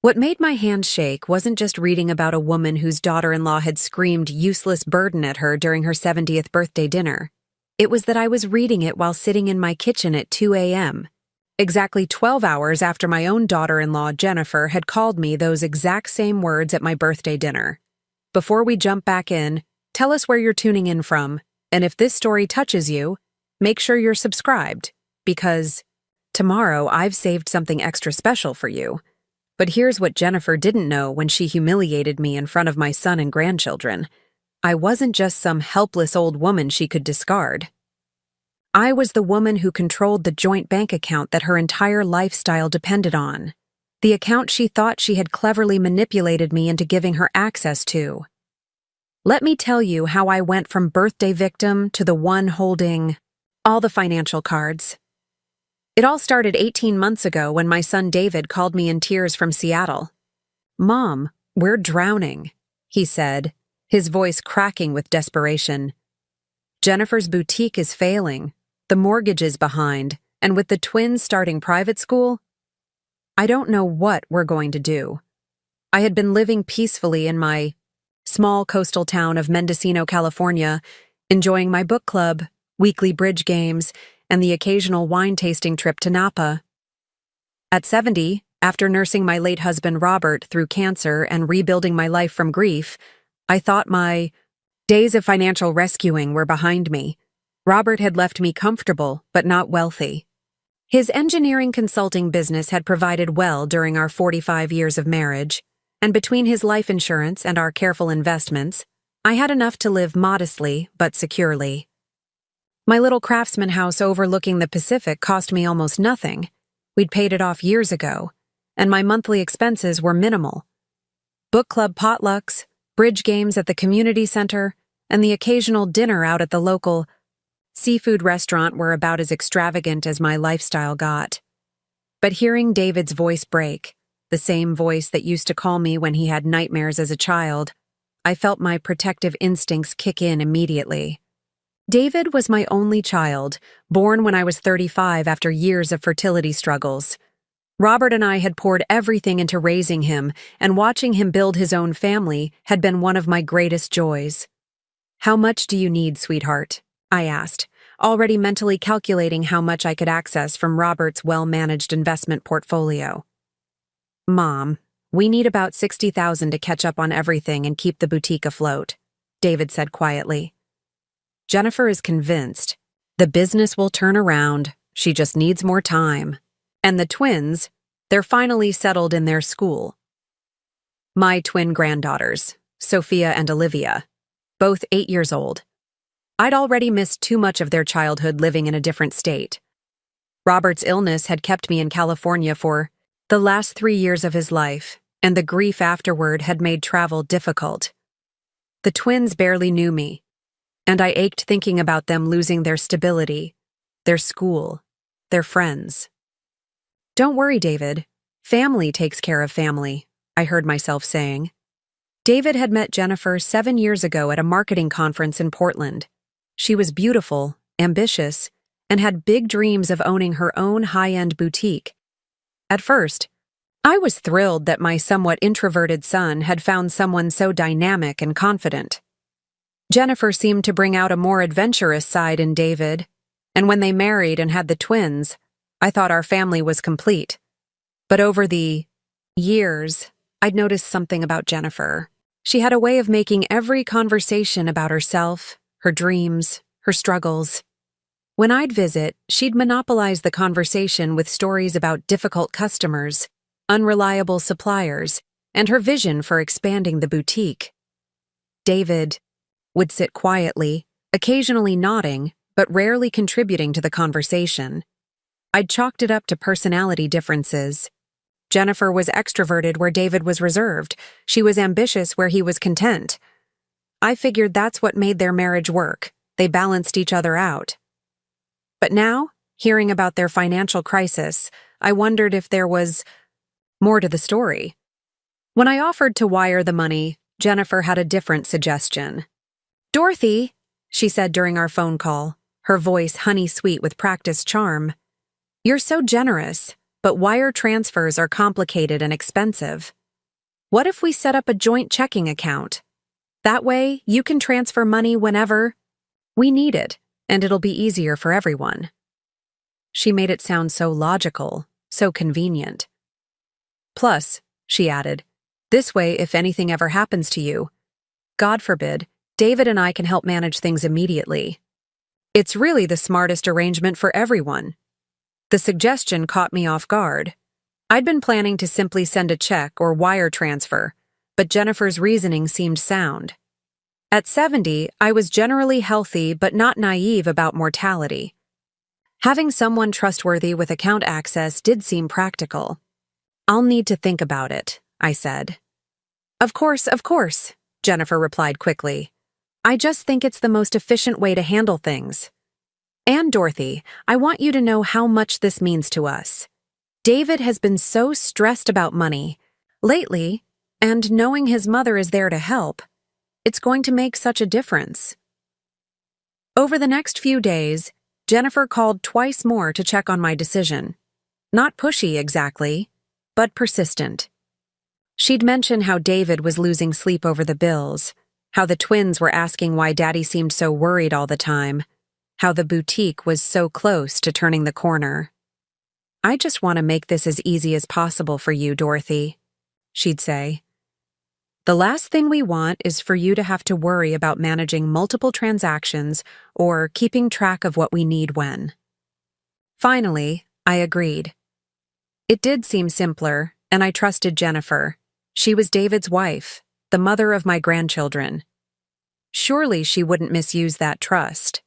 What made my hand shake wasn't just reading about a woman whose daughter-in-law had screamed useless burden at her during her 70th birthday dinner. It was that I was reading it while sitting in my kitchen at 2 a.m., exactly 12 hours after my own daughter-in-law, Jennifer, had called me those exact same words at my birthday dinner. Before we jump back in, tell us where you're tuning in from, and if this story touches you, make sure you're subscribed, because tomorrow I've saved something extra special for you. But here's what Jennifer didn't know when she humiliated me in front of my son and grandchildren. I wasn't just some helpless old woman she could discard. I was the woman who controlled the joint bank account that her entire lifestyle depended on. The account she thought she had cleverly manipulated me into giving her access to. Let me tell you how I went from birthday victim to the one holding all the financial cards. It all started 18 months ago when my son David called me in tears from Seattle. "Mom, we're drowning," he said, his voice cracking with desperation. "Jennifer's boutique is failing, the mortgage is behind, and with the twins starting private school, I don't know what we're going to do." I had been living peacefully in my small coastal town of Mendocino, California, enjoying my book club, weekly bridge games, and the occasional wine tasting trip to Napa. At 70, after nursing my late husband Robert through cancer and rebuilding my life from grief, I thought my days of financial rescuing were behind me. Robert had left me comfortable, but not wealthy. His engineering consulting business had provided well during our 45 years of marriage, and between his life insurance and our careful investments, I had enough to live modestly but securely. My little craftsman house overlooking the Pacific cost me almost nothing. We'd paid it off years ago, and my monthly expenses were minimal. Book club potlucks, bridge games at the community center, and the occasional dinner out at the local seafood restaurant were about as extravagant as my lifestyle got. But hearing David's voice break, the same voice that used to call me when he had nightmares as a child, I felt my protective instincts kick in immediately. David was my only child, born when I was 35 after years of fertility struggles. Robert and I had poured everything into raising him, and watching him build his own family had been one of my greatest joys. "How much do you need, sweetheart?" I asked, already mentally calculating how much I could access from Robert's well-managed investment portfolio. "Mom, we need about $60,000 to catch up on everything and keep the boutique afloat," David said quietly. "Jennifer is convinced the business will turn around, she just needs more time. And the twins, they're finally settled in their school. My twin granddaughters, Sophia and Olivia, both 8 years old. I'd already missed too much of their childhood living in a different state. Robert's illness had kept me in California for the last 3 years of his life, and the grief afterward had made travel difficult. The twins barely knew me, and I ached thinking about them losing their stability, their school, their friends. "Don't worry, David. Family takes care of family," I heard myself saying. David had met Jennifer 7 years ago at a marketing conference in Portland. She was beautiful, ambitious, and had big dreams of owning her own high-end boutique. At first, I was thrilled that my somewhat introverted son had found someone so dynamic and confident. Jennifer seemed to bring out a more adventurous side in David, and when they married and had the twins, I thought our family was complete. But over the years, I'd noticed something about Jennifer. She had a way of making every conversation about herself, her dreams, her struggles. When I'd visit, she'd monopolize the conversation with stories about difficult customers, unreliable suppliers, and her vision for expanding the boutique. David would sit quietly, occasionally nodding, but rarely contributing to the conversation. I'd chalked it up to personality differences. Jennifer was extroverted where David was reserved. She was ambitious where he was content. I figured that's what made their marriage work. They balanced each other out. But now, hearing about their financial crisis, I wondered if there was more to the story. When I offered to wire the money, Jennifer had a different suggestion. "Dorothy," she said during our phone call, her voice honey-sweet with practiced charm, "you're so generous, but wire transfers are complicated and expensive. What if we set up a joint checking account? That way, you can transfer money whenever we need it, and it'll be easier for everyone." She made it sound so logical, so convenient. "Plus," she added, "this way, if anything ever happens to you, God forbid, David and I can help manage things immediately. It's really the smartest arrangement for everyone." The suggestion caught me off guard. I'd been planning to simply send a check or wire transfer, but Jennifer's reasoning seemed sound. At 70, I was generally healthy but not naive about mortality. Having someone trustworthy with account access did seem practical. "I'll need to think about it," I said. Of course," Jennifer replied quickly. "I just think it's the most efficient way to handle things. And Dorothy, I want you to know how much this means to us. David has been so stressed about money lately, and knowing his mother is there to help, it's going to make such a difference." Over the next few days, Jennifer called twice more to check on my decision. Not pushy exactly, but persistent. She'd mention how David was losing sleep over the bills, how the twins were asking why Daddy seemed so worried all the time, how the boutique was so close to turning the corner. "I just want to make this as easy as possible for you, Dorothy," she'd say. "The last thing we want is for you to have to worry about managing multiple transactions or keeping track of what we need when." Finally, I agreed. It did seem simpler, and I trusted Jennifer. She was David's wife, the mother of my grandchildren. Surely she wouldn't misuse that trust.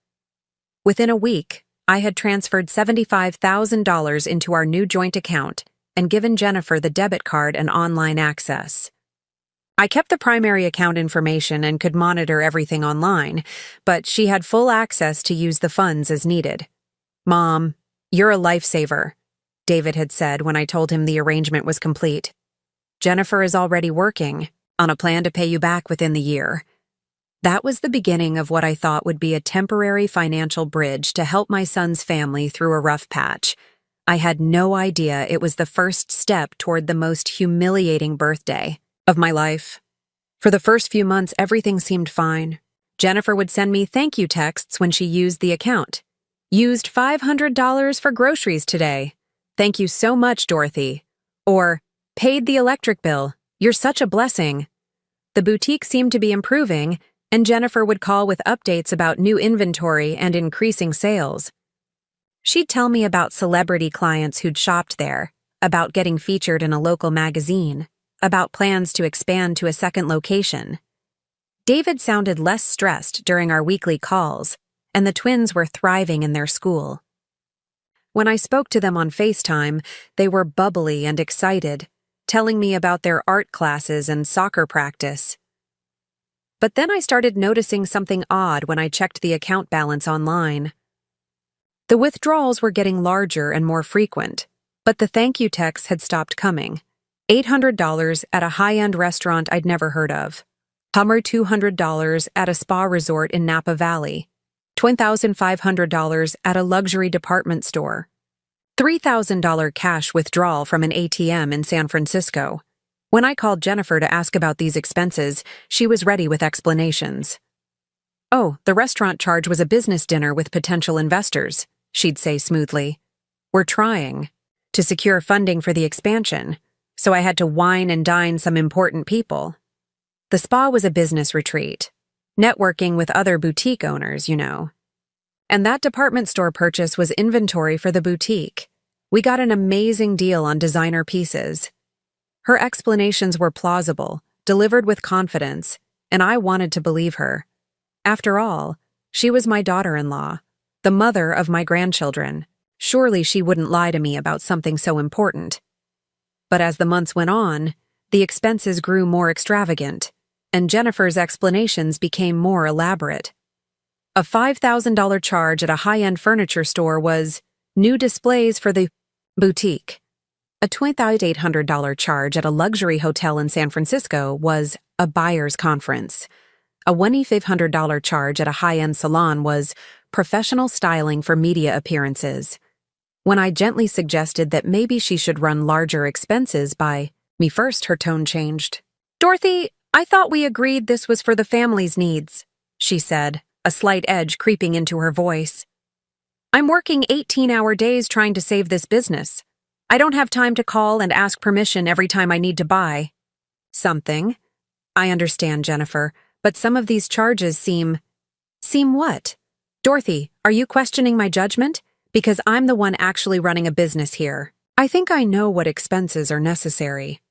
Within a week, I had transferred $75,000 into our new joint account and given Jennifer the debit card and online access. I kept the primary account information and could monitor everything online, but she had full access to use the funds as needed. "Mom, you're a lifesaver," David had said when I told him the arrangement was complete. "Jennifer is already working on a plan to pay you back within the year." That was the beginning of what I thought would be a temporary financial bridge to help my son's family through a rough patch. I had no idea it was the first step toward the most humiliating birthday of my life. For the first few months, everything seemed fine. Jennifer would send me thank you texts when she used the account. "Used $500 for groceries today. Thank you so much, Dorothy." Or, "Paid the electric bill. You're such a blessing." The boutique seemed to be improving, and Jennifer would call with updates about new inventory and increasing sales. She'd tell me about celebrity clients who'd shopped there, about getting featured in a local magazine, about plans to expand to a second location. David sounded less stressed during our weekly calls, and the twins were thriving in their school. When I spoke to them on FaceTime, they were bubbly and excited, telling me about their art classes and soccer practice. But then I started noticing something odd when I checked the account balance online. The withdrawals were getting larger and more frequent, but the thank you texts had stopped coming. $800 at a high-end restaurant I'd never heard of. Hummer $200 at a spa resort in Napa Valley. $2,500 at a luxury department store. $3,000 cash withdrawal from an ATM in San Francisco. When I called Jennifer to ask about these expenses, she was ready with explanations. "Oh, the restaurant charge was a business dinner with potential investors," she'd say smoothly. "We're trying to secure funding for the expansion, so I had to wine and dine some important people. The spa was a business retreat, networking with other boutique owners, you know. And that department store purchase was inventory for the boutique. We got an amazing deal on designer pieces." Her explanations were plausible, delivered with confidence, and I wanted to believe her. After all, she was my daughter-in-law, the mother of my grandchildren. Surely she wouldn't lie to me about something so important. But as the months went on, the expenses grew more extravagant, and Jennifer's explanations became more elaborate. A $5,000 charge at a high-end furniture store was new displays for the boutique. A $2,800 charge at a luxury hotel in San Francisco was a buyer's conference. A $2,500 charge at a high-end salon was professional styling for media appearances. When I gently suggested that maybe she should run larger expenses by me first, her tone changed. "Dorothy, I thought we agreed this was for the family's needs," she said, a slight edge creeping into her voice. "I'm working 18-hour days trying to save this business. I don't have time to call and ask permission every time I need to buy something. I understand, Jennifer, but some of these charges seem what? Dorothy, are you questioning my judgment? Because I'm the one actually running a business here. I think I know what expenses are necessary.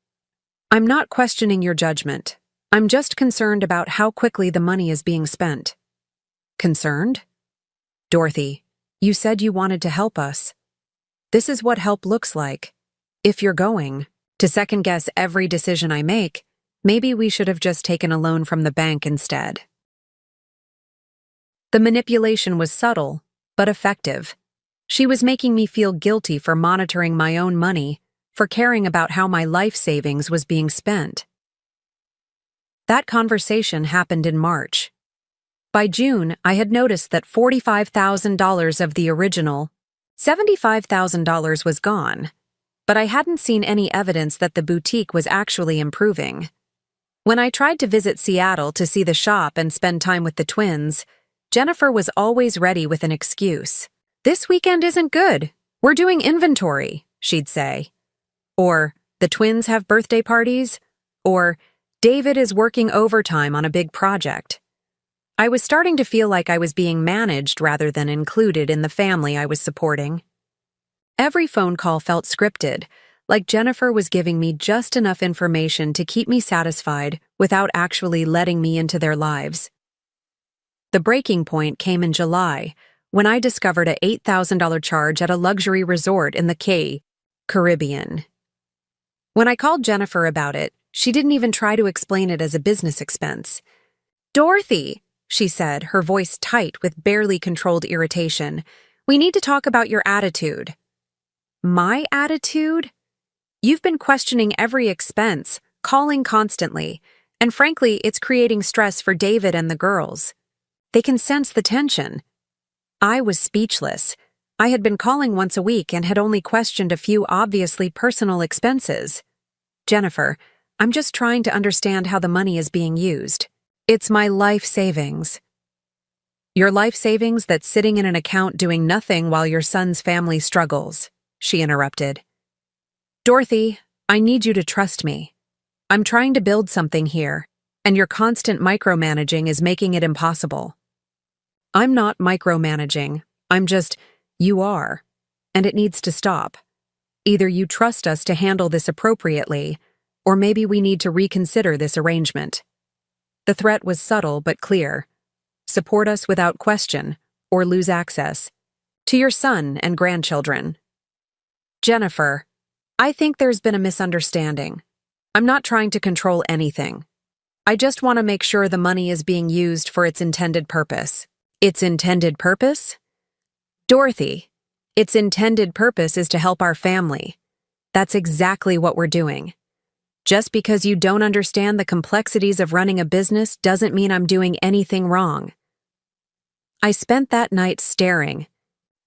I'm not questioning your judgment. I'm just concerned about how quickly the money is being spent." Concerned? Dorothy, you said you wanted to help us. This is what help looks like. If you're going to second-guess every decision I make, maybe we should have just taken a loan from the bank instead. The manipulation was subtle, but effective. She was making me feel guilty for monitoring my own money, for caring about how my life savings was being spent. That conversation happened in March. By June, I had noticed that $45,000 of the original $75,000 was gone, but I hadn't seen any evidence that the boutique was actually improving. When I tried to visit Seattle to see the shop and spend time with the twins, Jennifer was always ready with an excuse. "This weekend isn't good. We're doing inventory," she'd say. Or, "The twins have birthday parties," or, "David is working overtime on a big project." I was starting to feel like I was being managed rather than included in the family I was supporting. Every phone call felt scripted, like Jennifer was giving me just enough information to keep me satisfied without actually letting me into their lives. The breaking point came in July, when I discovered a $8,000 charge at a luxury resort in the Caribbean. When I called Jennifer about it, she didn't even try to explain it as a business expense. "Dorothy," she said, her voice tight with barely controlled irritation, "we need to talk about your attitude." My attitude? You've been questioning every expense, calling constantly, and frankly, it's creating stress for David and the girls. They can sense the tension. I was speechless. I had been calling once a week and had only questioned a few obviously personal expenses. "Jennifer, I'm just trying to understand how the money is being used. It's my life savings." "Your life savings that's sitting in an account doing nothing while your son's family struggles," she interrupted. "Dorothy, I need you to trust me. I'm trying to build something here, and your constant micromanaging is making it impossible." "I'm not micromanaging. You are, and it needs to stop. Either you trust us to handle this appropriately, or maybe we need to reconsider this arrangement." The threat was subtle but clear. Support us without question, or lose access to your son and grandchildren. "Jennifer, I think there's been a misunderstanding. I'm not trying to control anything. I just want to make sure the money is being used for its intended purpose." "Its intended purpose?" "Dorothy, its intended purpose is to help our family. That's exactly what we're doing. Just because you don't understand the complexities of running a business doesn't mean I'm doing anything wrong." I spent that night staring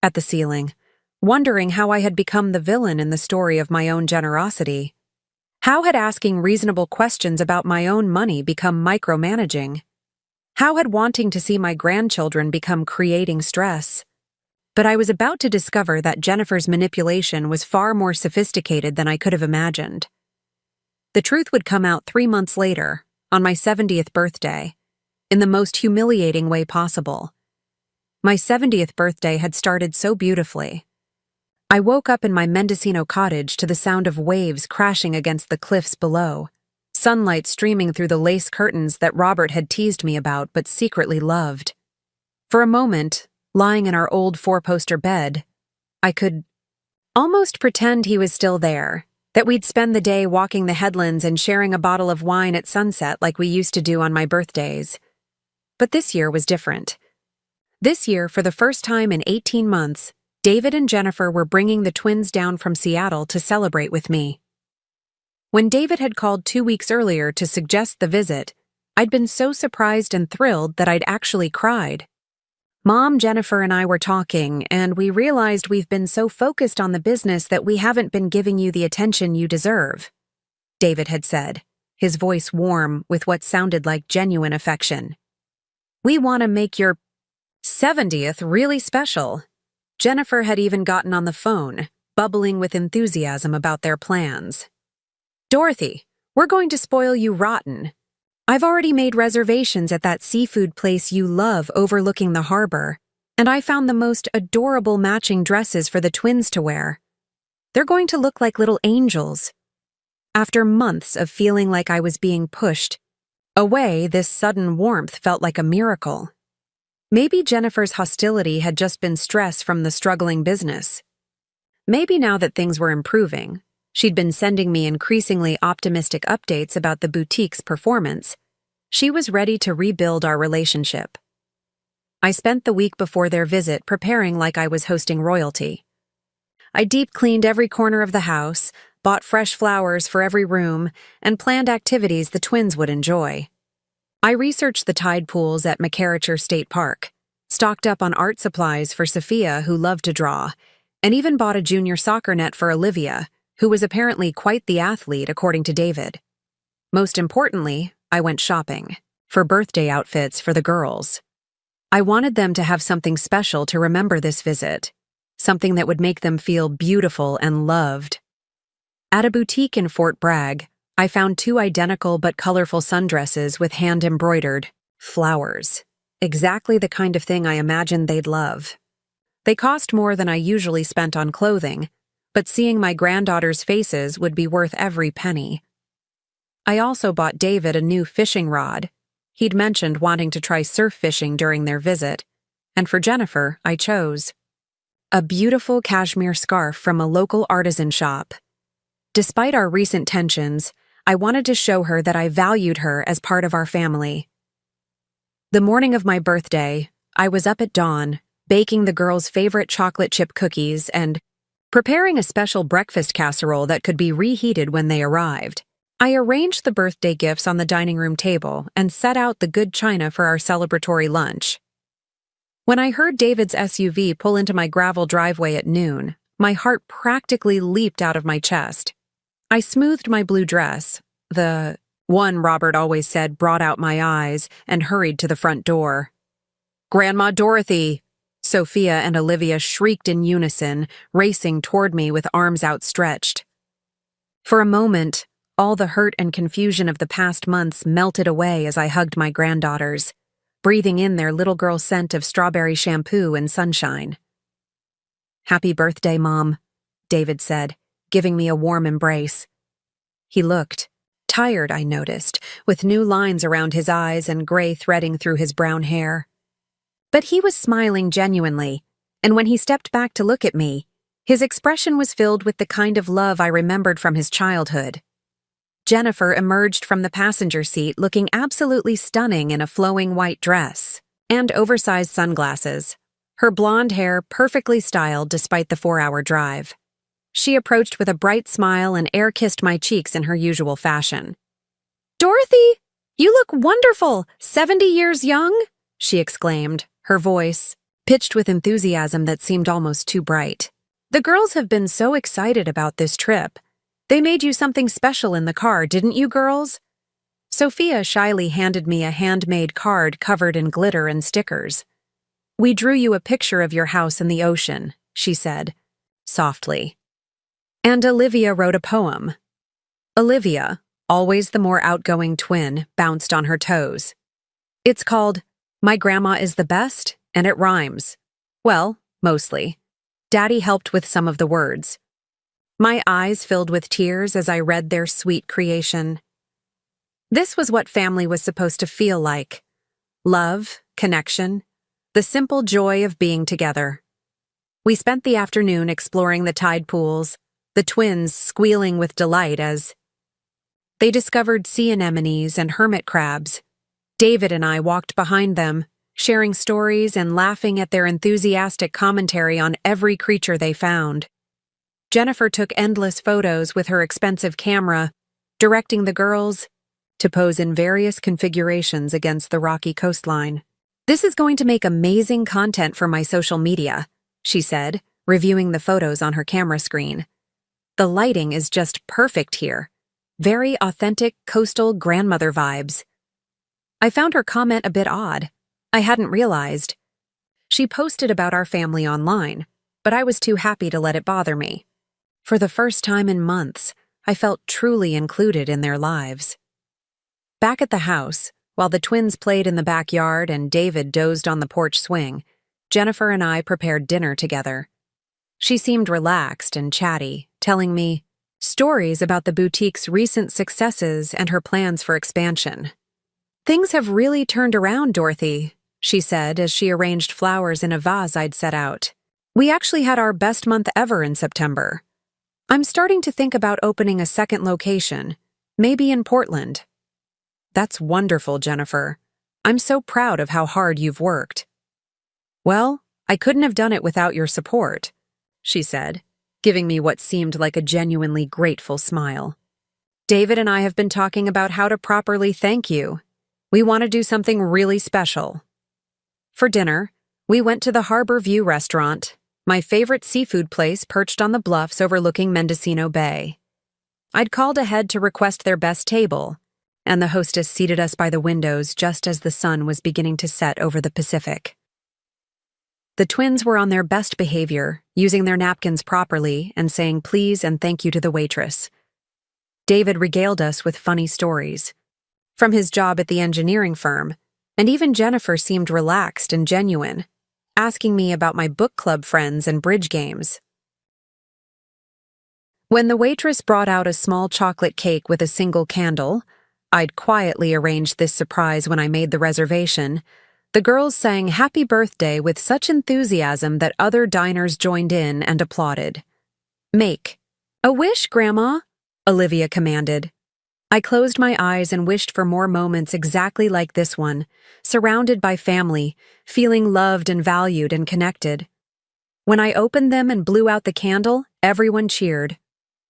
at the ceiling, wondering how I had become the villain in the story of my own generosity. How had asking reasonable questions about my own money become micromanaging? How had wanting to see my grandchildren become creating stress? But I was about to discover that Jennifer's manipulation was far more sophisticated than I could have imagined. The truth would come out 3 months later, on my 70th birthday, in the most humiliating way possible. My 70th birthday had started so beautifully. I woke up in my Mendocino cottage to the sound of waves crashing against the cliffs below, sunlight streaming through the lace curtains that Robert had teased me about but secretly loved. For a moment, lying in our old 4-poster bed, I could almost pretend he was still there, that we'd spend the day walking the headlands and sharing a bottle of wine at sunset like we used to do on my birthdays. But this year was different. This year, for the first time in 18 months, David and Jennifer were bringing the twins down from Seattle to celebrate with me. When David had called 2 weeks earlier to suggest the visit, I'd been so surprised and thrilled that I'd actually cried. Mom, Jennifer, and I were talking, and we realized we've been so focused on the business that we haven't been giving you the attention you deserve, David had said, his voice warm with what sounded like genuine affection. We want to make your 70th really special. Jennifer had even gotten on the phone, bubbling with enthusiasm about their plans. Dorothy, we're going to spoil you rotten. I've already made reservations at that seafood place you love overlooking the harbor, and I found the most adorable matching dresses for the twins to wear. They're going to look like little angels. After months of feeling like I was being pushed away, this sudden warmth felt like a miracle. Maybe Jennifer's hostility had just been stress from the struggling business. Maybe now that things were improving, she'd been sending me increasingly optimistic updates about the boutique's performance. She was ready to rebuild our relationship. I spent the week before their visit preparing like I was hosting royalty. I deep-cleaned every corner of the house, bought fresh flowers for every room, and planned activities the twins would enjoy. I researched the tide pools at McCarricher State Park, stocked up on art supplies for Sophia, who loved to draw, and even bought a junior soccer net for Olivia, who was apparently quite the athlete according to David. Most importantly, I went shopping for birthday outfits for the girls. I wanted them to have something special to remember this visit, something that would make them feel beautiful and loved. At a boutique in Fort Bragg, I found 2 identical but colorful sundresses with hand-embroidered flowers, exactly the kind of thing I imagined they'd love. They cost more than I usually spent on clothing, but seeing my granddaughters' faces would be worth every penny. I also bought David a new fishing rod. He'd mentioned wanting to try surf fishing during their visit, and for Jennifer, I chose a beautiful cashmere scarf from a local artisan shop. Despite our recent tensions, I wanted to show her that I valued her as part of our family. The morning of my birthday, I was up at dawn, baking the girls' favorite chocolate chip cookies and preparing a special breakfast casserole that could be reheated when they arrived. I arranged the birthday gifts on the dining room table and set out the good china for our celebratory lunch. When I heard David's SUV pull into my gravel driveway at noon, my heart practically leaped out of my chest. I smoothed my blue dress, the one Robert always said brought out my eyes, and hurried to the front door. "Grandma Dorothy!" Sophia and Olivia shrieked in unison, racing toward me with arms outstretched. For a moment, all the hurt and confusion of the past months melted away as I hugged my granddaughters, breathing in their little girl scent of strawberry shampoo and sunshine. "Happy birthday, Mom," David said, giving me a warm embrace. He looked tired, I noticed, with new lines around his eyes and gray threading through his brown hair. But he was smiling genuinely, and when he stepped back to look at me, his expression was filled with the kind of love I remembered from his childhood. Jennifer emerged from the passenger seat looking absolutely stunning in a flowing white dress and oversized sunglasses, her blonde hair perfectly styled despite the 4-hour drive. She approached with a bright smile and air-kissed my cheeks in her usual fashion. "Dorothy, you look wonderful! 70 years young?" she exclaimed, her voice pitched with enthusiasm that seemed almost too bright. "The girls have been so excited about this trip. They made you something special in the car, didn't you, girls?" Sophia shyly handed me a handmade card covered in glitter and stickers. "We drew you a picture of your house in the ocean," she said, softly. And Olivia wrote a poem. Olivia, always the more outgoing twin, bounced on her toes. It's called "My Grandma is the Best," and it rhymes. Well, mostly. Daddy helped with some of the words. My eyes filled with tears as I read their sweet creation. This was what family was supposed to feel like. Love, connection, the simple joy of being together. We spent the afternoon exploring the tide pools, the twins squealing with delight as they discovered sea anemones and hermit crabs. David and I walked behind them, sharing stories and laughing at their enthusiastic commentary on every creature they found. Jennifer took endless photos with her expensive camera, directing the girls to pose in various configurations against the rocky coastline. "This is going to make amazing content for my social media," she said, reviewing the photos on her camera screen. "The lighting is just perfect here. Very authentic coastal grandmother vibes." I found her comment a bit odd. I hadn't realized. She posted about our family online, but I was too happy to let it bother me. For the first time in months, I felt truly included in their lives. Back at the house, while the twins played in the backyard and David dozed on the porch swing, Jennifer and I prepared dinner together. She seemed relaxed and chatty, telling me stories about the boutique's recent successes and her plans for expansion. "Things have really turned around, Dorothy," she said as she arranged flowers in a vase I'd set out. "We actually had our best month ever in September. I'm starting to think about opening a second location, maybe in Portland." "That's wonderful, Jennifer. I'm so proud of how hard you've worked." "Well, I couldn't have done it without your support," she said, giving me what seemed like a genuinely grateful smile. "David and I have been talking about how to properly thank you. We want to do something really special." For dinner, we went to the Harbor View restaurant, my favorite seafood place perched on the bluffs overlooking Mendocino Bay. I'd called ahead to request their best table, and the hostess seated us by the windows just as the sun was beginning to set over the Pacific. The twins were on their best behavior, using their napkins properly and saying please and thank you to the waitress. David regaled us with funny stories from his job at the engineering firm, and even Jennifer seemed relaxed and genuine, asking me about my book club friends and bridge games. When the waitress brought out a small chocolate cake with a single candle, I'd quietly arranged this surprise when I made the reservation, the girls sang happy birthday with such enthusiasm that other diners joined in and applauded. "Make a wish, Grandma," Olivia commanded. I closed my eyes and wished for more moments exactly like this one, surrounded by family, feeling loved and valued and connected. When I opened them and blew out the candle, everyone cheered.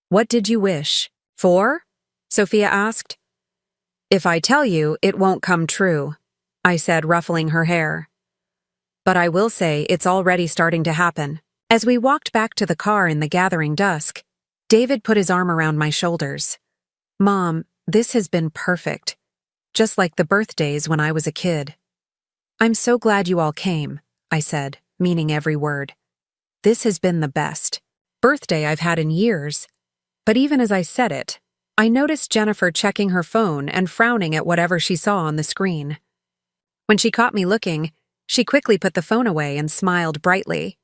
"What did you wish for?" Sophia asked. "If I tell you, it won't come true," I said, ruffling her hair. "But I will say it's already starting to happen." As we walked back to the car in the gathering dusk, David put his arm around my shoulders. "Mom, this has been perfect, just like the birthdays when I was a kid." "I'm so glad you all came," I said, meaning every word. "This has been the best birthday I've had in years." But even as I said it, I noticed Jennifer checking her phone and frowning at whatever she saw on the screen. When she caught me looking, she quickly put the phone away and smiled brightly.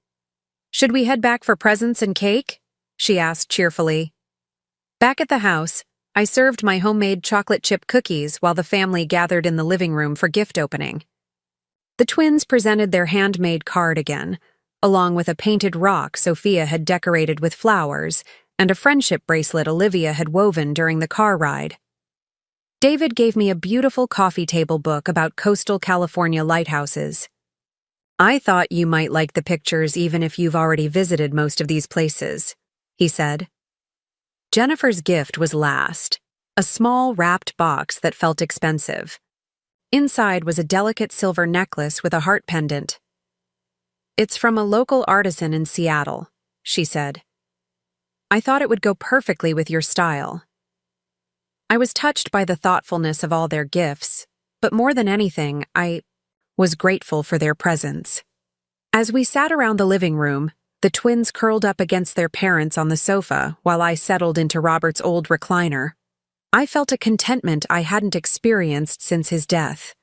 "Should we head back for presents and cake?" she asked cheerfully. Back at the house, I served my homemade chocolate chip cookies while the family gathered in the living room for gift opening. The twins presented their handmade card again, along with a painted rock Sophia had decorated with flowers and a friendship bracelet Olivia had woven during the car ride. David gave me a beautiful coffee table book about coastal California lighthouses. "I thought you might like the pictures even if you've already visited most of these places," he said. Jennifer's gift was last, a small wrapped box that felt expensive. Inside was a delicate silver necklace with a heart pendant. "It's from a local artisan in Seattle," she said. "I thought it would go perfectly with your style." I was touched by the thoughtfulness of all their gifts, but more than anything, I was grateful for their presence. As we sat around the living room, the twins curled up against their parents on the sofa while I settled into Robert's old recliner. I felt a contentment I hadn't experienced since his death.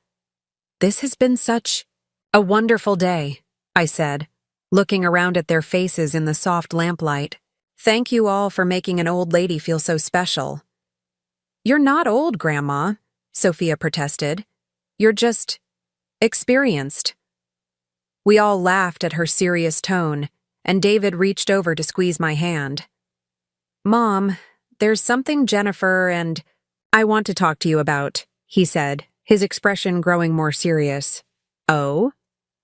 "This has been such a wonderful day," I said, looking around at their faces in the soft lamplight. "Thank you all for making an old lady feel so special." "You're not old, Grandma," Sophia protested. "You're just experienced." We all laughed at her serious tone, and David reached over to squeeze my hand. "Mom, there's something Jennifer and I want to talk to you about," he said, his expression growing more serious. "Oh?"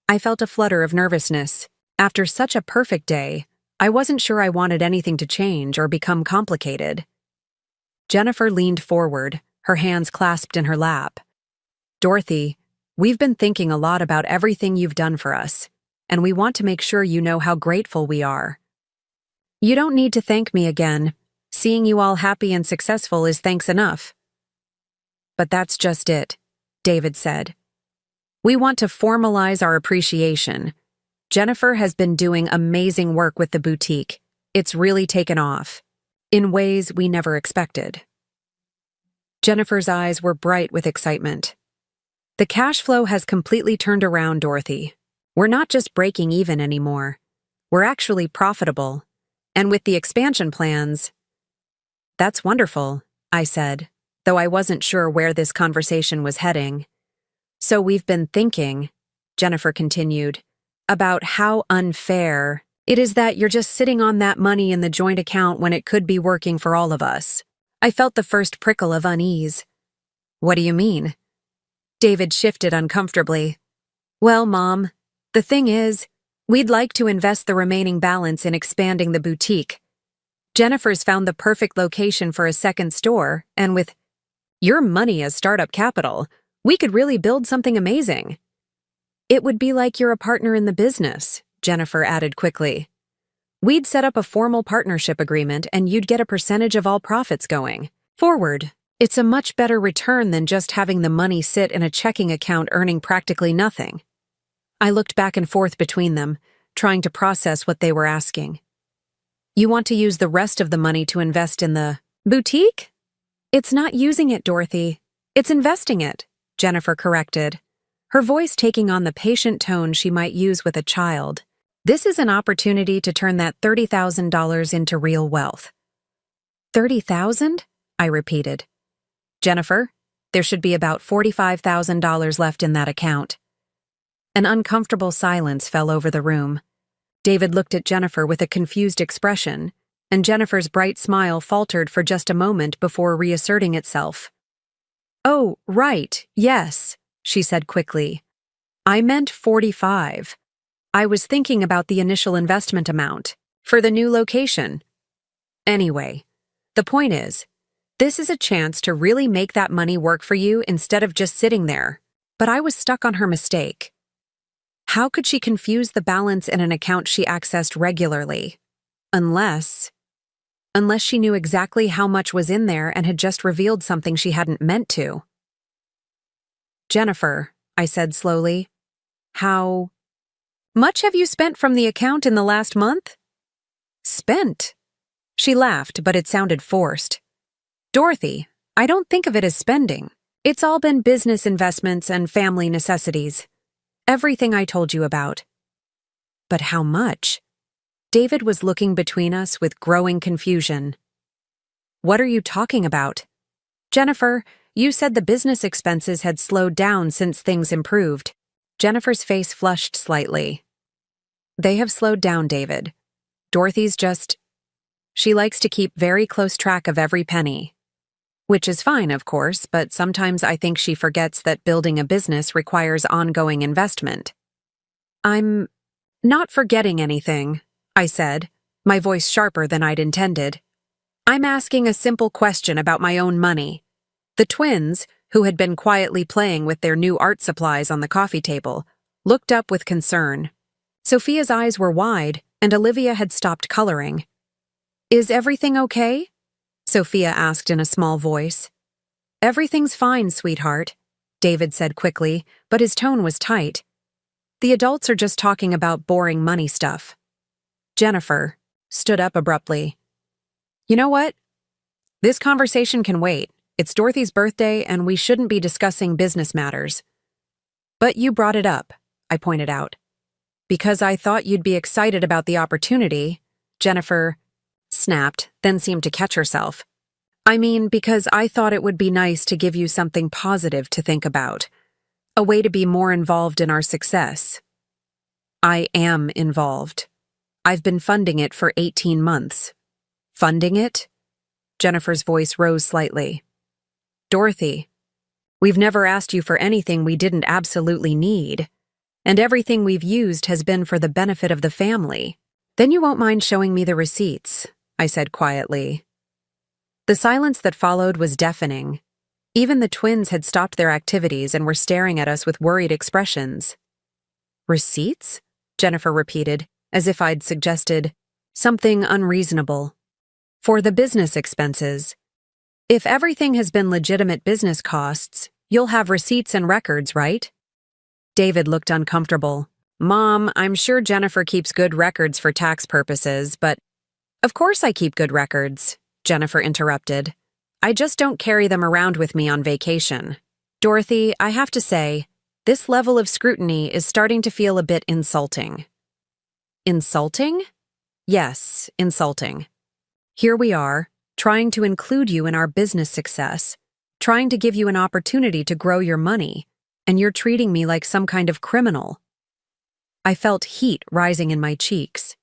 I felt a flutter of nervousness. After such a perfect day, I wasn't sure I wanted anything to change or become complicated. Jennifer leaned forward, her hands clasped in her lap. "Dorothy, We've been thinking a lot about everything you've done for us, and we want to make sure you know how grateful we are. You don't need to thank me again. Seeing you all happy and successful is thanks enough. But that's just it, David said. We want to formalize our appreciation. Jennifer has been doing amazing work with the boutique. It's really taken off, in ways we never expected. Jennifer's eyes were bright with excitement. The cash flow has completely turned around, Dorothy. We're not just breaking even anymore. We're actually profitable. And with the expansion plans... That's wonderful, I said, though I wasn't sure where this conversation was heading. So we've been thinking, Jennifer continued, about how unfair it is that you're just sitting on that money in the joint account when it could be working for all of us. I felt the first prickle of unease. What do you mean? David shifted uncomfortably. Well, Mom, the thing is, we'd like to invest the remaining balance in expanding the boutique. Jennifer's found the perfect location for a second store, and with your money as startup capital, we could really build something amazing. It would be like you're a partner in the business, Jennifer added quickly. We'd set up a formal partnership agreement and you'd get a percentage of all profits going forward. It's a much better return than just having the money sit in a checking account earning practically nothing. I looked back and forth between them, trying to process what they were asking. You want to use the rest of the money to invest in the boutique? It's not using it, Dorothy. It's investing it, Jennifer corrected, her voice taking on the patient tone she might use with a child. This is an opportunity to turn that $30,000 into real wealth. $30,000? I repeated. Jennifer, there should be about $45,000 left in that account. An uncomfortable silence fell over the room. David looked at Jennifer with a confused expression, and Jennifer's bright smile faltered for just a moment before reasserting itself. Oh, right, yes, she said quickly. I meant 45. I was thinking about the initial investment amount for the new location. Anyway, the point is, this is a chance to really make that money work for you instead of just sitting there. But I was stuck on her mistake. How could she confuse the balance in an account she accessed regularly? Unless she knew exactly how much was in there and had just revealed something she hadn't meant to. Jennifer, I said slowly, how much have you spent from the account in the last month? Spent? She laughed, but it sounded forced. Dorothy, I don't think of it as spending. It's all been business investments and family necessities. Everything I told you about. But how much? David was looking between us with growing confusion. What are you talking about? Jennifer, you said the business expenses had slowed down since things improved. Jennifer's face flushed slightly. They have slowed down, David. Dorothy's just... She likes to keep very close track of every penny. Which is fine, of course, but sometimes I think she forgets that building a business requires ongoing investment. I'm not forgetting anything, I said, my voice sharper than I'd intended. I'm asking a simple question about my own money. The twins, who had been quietly playing with their new art supplies on the coffee table, looked up with concern. Sophia's eyes were wide, and Olivia had stopped coloring. Is everything okay? Sophia asked in a small voice. Everything's fine, sweetheart, David said quickly, but his tone was tight. The adults are just talking about boring money stuff. Jennifer stood up abruptly. You know what? This conversation can wait. It's Dorothy's birthday, and we shouldn't be discussing business matters. But you brought it up, I pointed out. Because I thought you'd be excited about the opportunity, Jennifer snapped, then seemed to catch herself. I mean, because I thought it would be nice to give you something positive to think about. A way to be more involved in our success. I am involved. I've been funding it for 18 months. Funding it? Jennifer's voice rose slightly. Dorothy, we've never asked you for anything we didn't absolutely need, and everything we've used has been for the benefit of the family. Then you won't mind showing me the receipts, I said quietly. The silence that followed was deafening. Even the twins had stopped their activities and were staring at us with worried expressions. Receipts? Jennifer repeated, as if I'd suggested something unreasonable. For the business expenses. If everything has been legitimate business costs, you'll have receipts and records, right? David looked uncomfortable. Mom, I'm sure Jennifer keeps good records for tax purposes, but of course I keep good records, Jennifer interrupted. I just don't carry them around with me on vacation. Dorothy, I have to say, this level of scrutiny is starting to feel a bit insulting. Insulting? Yes, insulting. Here we are, trying to include you in our business success, trying to give you an opportunity to grow your money, and you're treating me like some kind of criminal. I felt heat rising in my cheeks.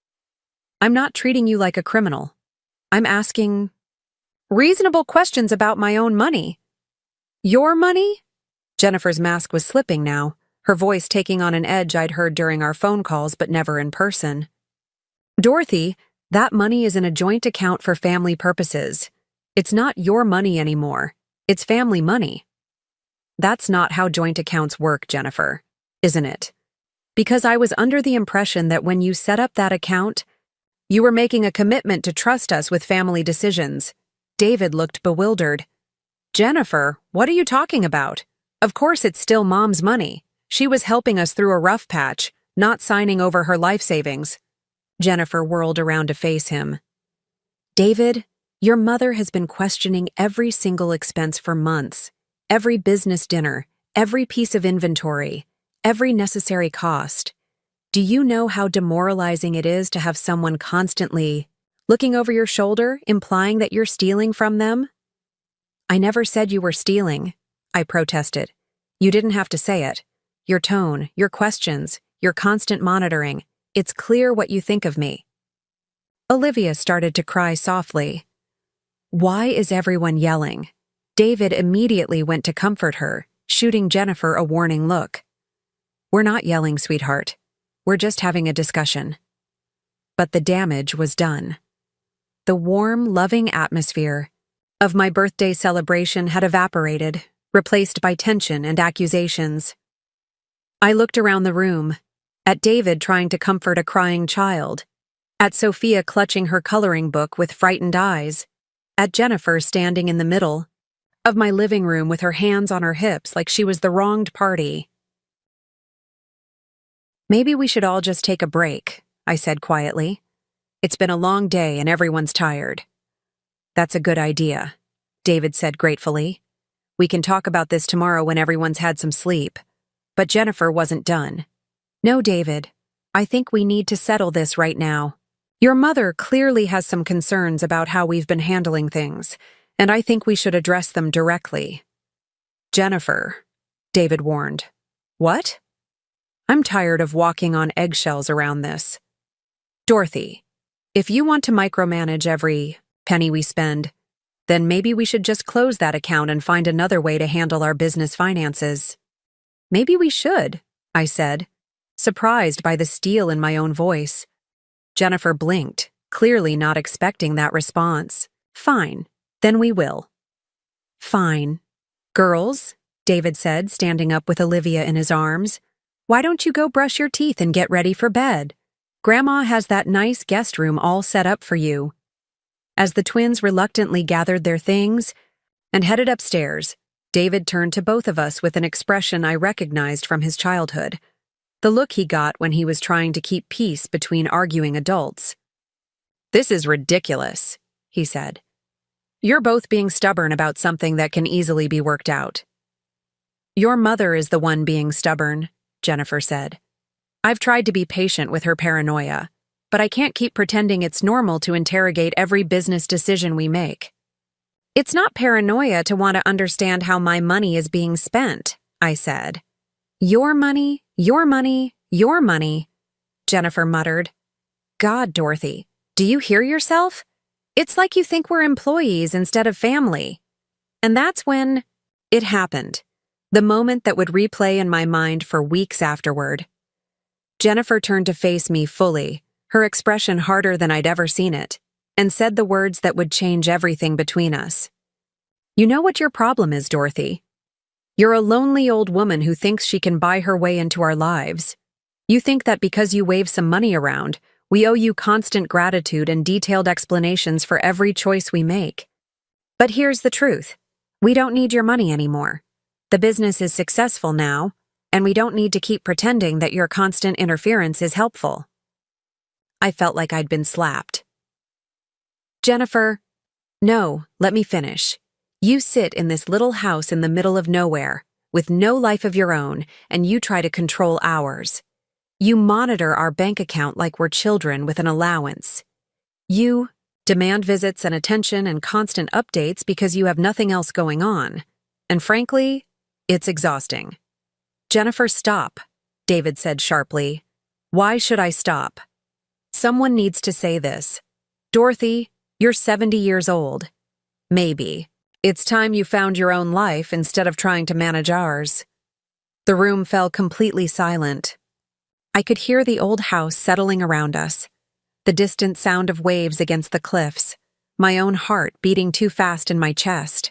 I'm not treating you like a criminal. I'm asking reasonable questions about my own money. Your money? Jennifer's mask was slipping now, her voice taking on an edge I'd heard during our phone calls but never in person. Dorothy, that money is in a joint account for family purposes. It's not your money anymore. It's family money. That's not how joint accounts work, Jennifer, isn't it? Because I was under the impression that when you set up that account, you were making a commitment to trust us with family decisions. David looked bewildered. Jennifer, what are you talking about? Of course it's still Mom's money. She was helping us through a rough patch, not signing over her life savings. Jennifer whirled around to face him. David, your mother has been questioning every single expense for months. Every business dinner, every piece of inventory, every necessary cost. Do you know how demoralizing it is to have someone constantly looking over your shoulder, implying that you're stealing from them? I never said you were stealing, I protested. You didn't have to say it. Your tone, your questions, your constant monitoring. It's clear what you think of me. Olivia started to cry softly. Why is everyone yelling? David immediately went to comfort her, shooting Jennifer a warning look. We're not yelling, sweetheart. We're just having a discussion. But the damage was done. The warm, loving atmosphere of my birthday celebration had evaporated, replaced by tension and accusations. I looked around the room, at David trying to comfort a crying child, at Sophia clutching her coloring book with frightened eyes, at Jennifer standing in the middle of my living room with her hands on her hips like she was the wronged party. Maybe we should all just take a break, I said quietly. It's been a long day and everyone's tired. That's a good idea, David said gratefully. We can talk about this tomorrow when everyone's had some sleep. But Jennifer wasn't done. No, David, I think we need to settle this right now. Your mother clearly has some concerns about how we've been handling things, and I think we should address them directly. Jennifer, David warned. What? I'm tired of walking on eggshells around this. Dorothy, if you want to micromanage every penny we spend, then maybe we should just close that account and find another way to handle our business finances. Maybe we should, I said, surprised by the steel in my own voice. Jennifer blinked, clearly not expecting that response. Fine, then we will. Fine. Girls, David said, standing up with Olivia in his arms, why don't you go brush your teeth and get ready for bed? Grandma has that nice guest room all set up for you. As the twins reluctantly gathered their things and headed upstairs, David turned to both of us with an expression I recognized from his childhood, the look he got when he was trying to keep peace between arguing adults. This is ridiculous, he said. You're both being stubborn about something that can easily be worked out. Your mother is the one being stubborn, Jennifer said. I've tried to be patient with her paranoia, but I can't keep pretending it's normal to interrogate every business decision we make. It's not paranoia to want to understand how my money is being spent, I said. Your money, your money, your money, Jennifer muttered. God, Dorothy, do you hear yourself? It's like you think we're employees instead of family. And that's when it happened, the moment that would replay in my mind for weeks afterward. Jennifer turned to face me fully, her expression harder than I'd ever seen it, and said the words that would change everything between us. You know what your problem is, Dorothy. You're a lonely old woman who thinks she can buy her way into our lives. You think that because you wave some money around, we owe you constant gratitude and detailed explanations for every choice we make. But here's the truth. We don't need your money anymore. The business is successful now, and we don't need to keep pretending that your constant interference is helpful. I felt like I'd been slapped. Jennifer, no, let me finish. You sit in this little house in the middle of nowhere, with no life of your own, and you try to control ours. You monitor our bank account like we're children with an allowance. You demand visits and attention and constant updates because you have nothing else going on. And frankly, it's exhausting. Jennifer, stop, David said sharply. Why should I stop? Someone needs to say this. Dorothy, you're 70 years old. Maybe. It's time you found your own life instead of trying to manage ours. The room fell completely silent. I could hear the old house settling around us, the distant sound of waves against the cliffs, my own heart beating too fast in my chest.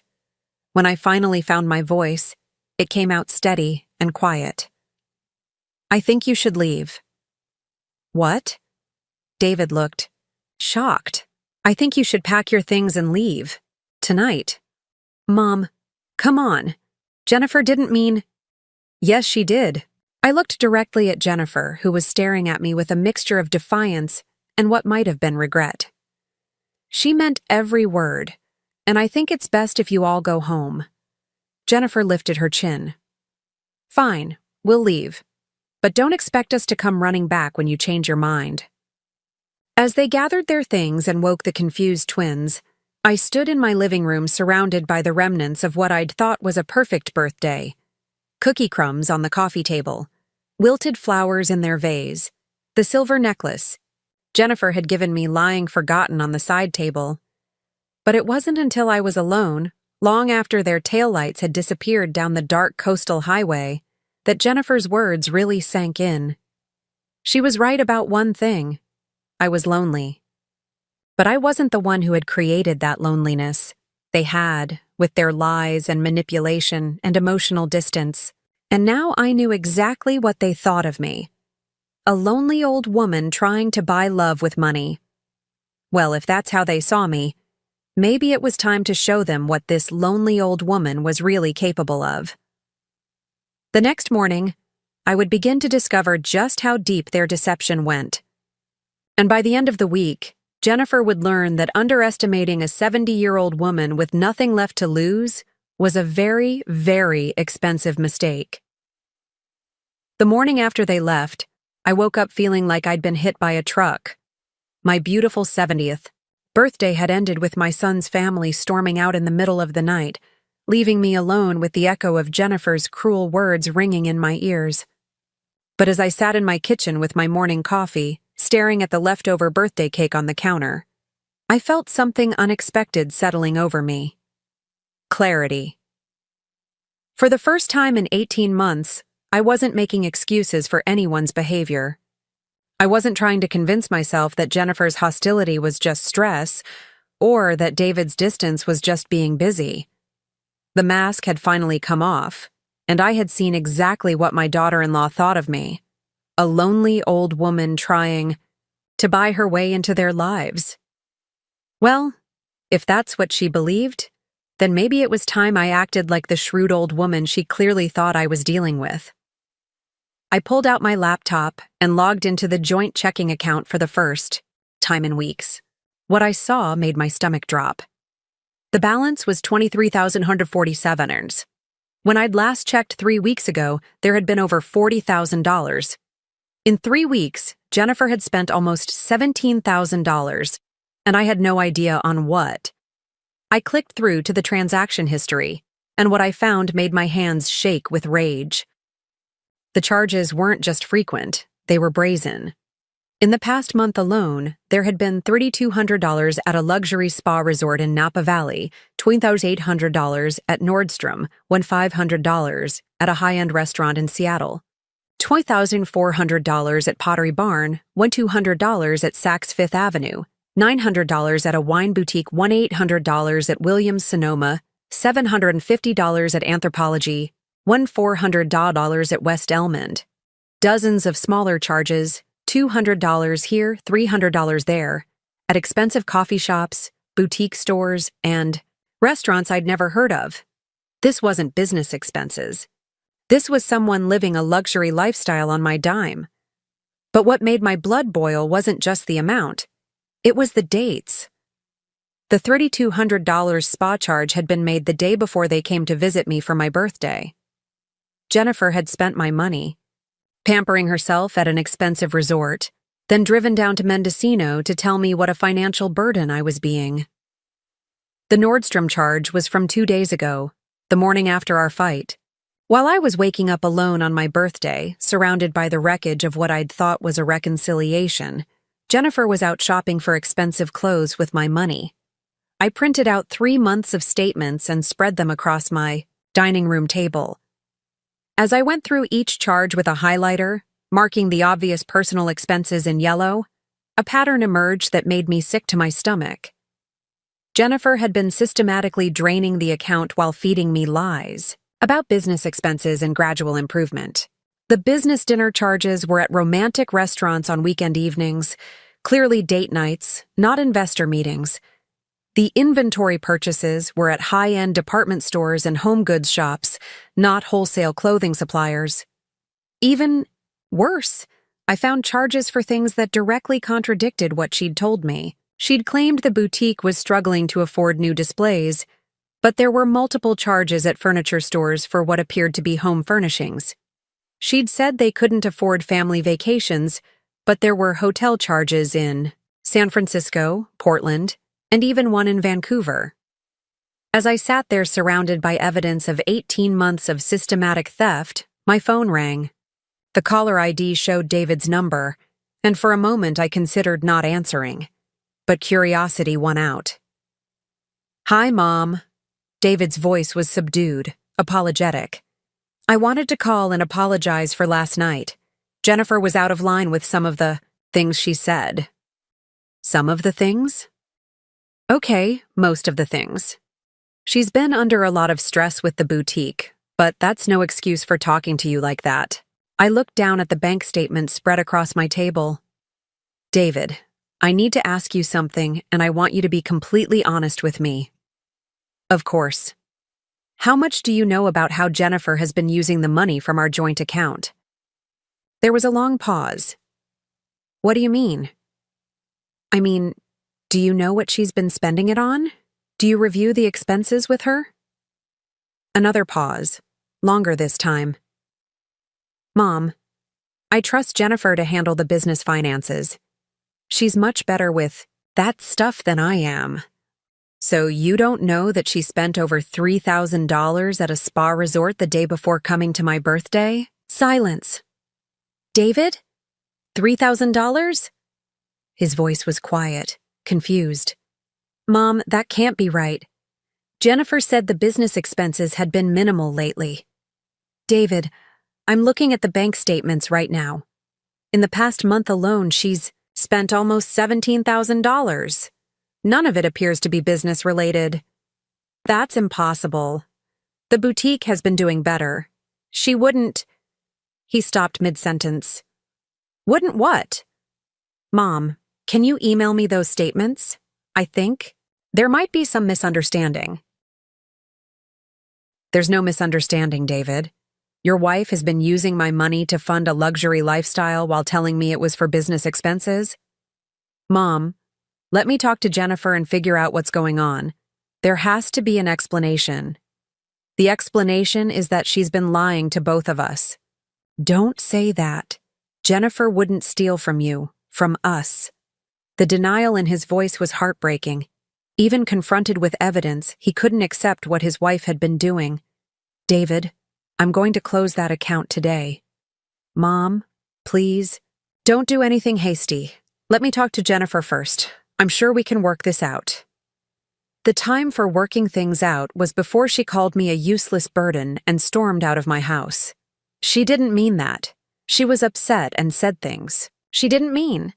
When I finally found my voice, it came out steady and quiet. I think you should leave. What? David looked shocked. I think you should pack your things and leave. Tonight. Mom, come on. Jennifer didn't mean… Yes, she did. I looked directly at Jennifer, who was staring at me with a mixture of defiance and what might have been regret. She meant every word, and I think it's best if you all go home. Jennifer lifted her chin. Fine, we'll leave. But don't expect us to come running back when you change your mind. As they gathered their things and woke the confused twins, I stood in my living room surrounded by the remnants of what I'd thought was a perfect birthday. Cookie crumbs on the coffee table, wilted flowers in their vase, the silver necklace Jennifer had given me lying forgotten on the side table. But it wasn't until I was alone, long after their taillights had disappeared down the dark coastal highway, that Jennifer's words really sank in. She was right about one thing. I was lonely. But I wasn't the one who had created that loneliness. They had, with their lies and manipulation and emotional distance. And now I knew exactly what they thought of me. A lonely old woman trying to buy love with money. Well, if that's how they saw me, maybe it was time to show them what this lonely old woman was really capable of. The next morning, I would begin to discover just how deep their deception went. And by the end of the week, Jennifer would learn that underestimating a 70-year-old woman with nothing left to lose was a very, very expensive mistake. The morning after they left, I woke up feeling like I'd been hit by a truck. My beautiful 70th birthday had ended with my son's family storming out in the middle of the night, leaving me alone with the echo of Jennifer's cruel words ringing in my ears. But as I sat in my kitchen with my morning coffee, staring at the leftover birthday cake on the counter, I felt something unexpected settling over me. Clarity. For the first time in 18 months, I wasn't making excuses for anyone's behavior. I wasn't trying to convince myself that Jennifer's hostility was just stress, or that David's distance was just being busy. The mask had finally come off, and I had seen exactly what my daughter-in-law thought of me. A lonely old woman trying to buy her way into their lives. Well, if that's what she believed, then maybe it was time I acted like the shrewd old woman she clearly thought I was dealing with. I pulled out my laptop and logged into the joint checking account for the first time in weeks. What I saw made my stomach drop. The balance was $23,147. When I'd last checked 3 weeks ago, there had been over $40,000. In 3 weeks, Jennifer had spent almost $17,000, and I had no idea on what. I clicked through to the transaction history, and what I found made my hands shake with rage. The charges weren't just frequent, they were brazen. In the past month alone, there had been $3,200 at a luxury spa resort in Napa Valley, $2,800 at Nordstrom, $1,500 at a high-end restaurant in Seattle, $2,400 at Pottery Barn, $1,200 at Saks Fifth Avenue, $900 at a wine boutique, $1,800 at Williams Sonoma, $750 at Anthropology, $1,400 at West Elmond. Dozens of smaller charges, $200 here, $300 there, at expensive coffee shops, boutique stores, and restaurants I'd never heard of. This wasn't business expenses. This was someone living a luxury lifestyle on my dime. But what made my blood boil wasn't just the amount. It was the dates. The $3,200 spa charge had been made the day before they came to visit me for my birthday. Jennifer had spent my money, pampering herself at an expensive resort, then driven down to Mendocino to tell me what a financial burden I was being. The Nordstrom charge was from 2 days ago, the morning after our fight. While I was waking up alone on my birthday, surrounded by the wreckage of what I'd thought was a reconciliation, Jennifer was out shopping for expensive clothes with my money. I printed out 3 months of statements and spread them across my dining room table. As I went through each charge with a highlighter, marking the obvious personal expenses in yellow, a pattern emerged that made me sick to my stomach. Jennifer had been systematically draining the account while feeding me lies about business expenses and gradual improvement. The business dinner charges were at romantic restaurants on weekend evenings, clearly date nights, not investor meetings. The inventory purchases were at high-end department stores and home goods shops, not wholesale clothing suppliers. Even worse, I found charges for things that directly contradicted what she'd told me. She'd claimed the boutique was struggling to afford new displays, but there were multiple charges at furniture stores for what appeared to be home furnishings. She'd said they couldn't afford family vacations, but there were hotel charges in San Francisco, Portland, and even one in Vancouver. As I sat there surrounded by evidence of 18 months of systematic theft, my phone rang. The caller ID showed David's number, and for a moment I considered not answering. But curiosity won out. "Hi, Mom." David's voice was subdued, apologetic. "I wanted to call and apologize for last night. Jennifer was out of line with some of the things she said." "Some of the things?" "Okay, most of the things. She's been under a lot of stress with the boutique, but that's no excuse for talking to you like that." I looked down at the bank statement spread across my table. "David, I need to ask you something, and I want you to be completely honest with me." "Of course. How much do you know about how Jennifer has been using the money from our joint account?" There was a long pause. "What do you mean?" "I mean, do you know what she's been spending it on? Do you review the expenses with her?" Another pause, longer this time. "Mom, I trust Jennifer to handle the business finances. She's much better with that stuff than I am. So you don't know that she spent over $3,000 at a spa resort the day before coming to my birthday?" Silence. "David? $3,000? His voice was quiet, confused. "Mom, that can't be right. Jennifer said the business expenses had been minimal lately." "David, I'm looking at the bank statements right now. In the past month alone, she's spent almost $17,000. None of it appears to be business-related." "That's impossible. The boutique has been doing better. She wouldn't—" He stopped mid-sentence. "Wouldn't what?" "Mom, can you email me those statements? I think there might be some misunderstanding." "There's no misunderstanding, David. Your wife has been using my money to fund a luxury lifestyle while telling me it was for business expenses." "Mom, let me talk to Jennifer and figure out what's going on. There has to be an explanation. The explanation is that she's been lying to both of us." "Don't say that. Jennifer wouldn't steal from you, from us." The denial in his voice was heartbreaking. Even confronted with evidence, he couldn't accept what his wife had been doing. "David, I'm going to close that account today." "Mom, please, don't do anything hasty. Let me talk to Jennifer first. I'm sure we can work this out." The time for working things out was before she called me a useless burden and stormed out of my house. She didn't mean that. She was upset and said things she didn't mean.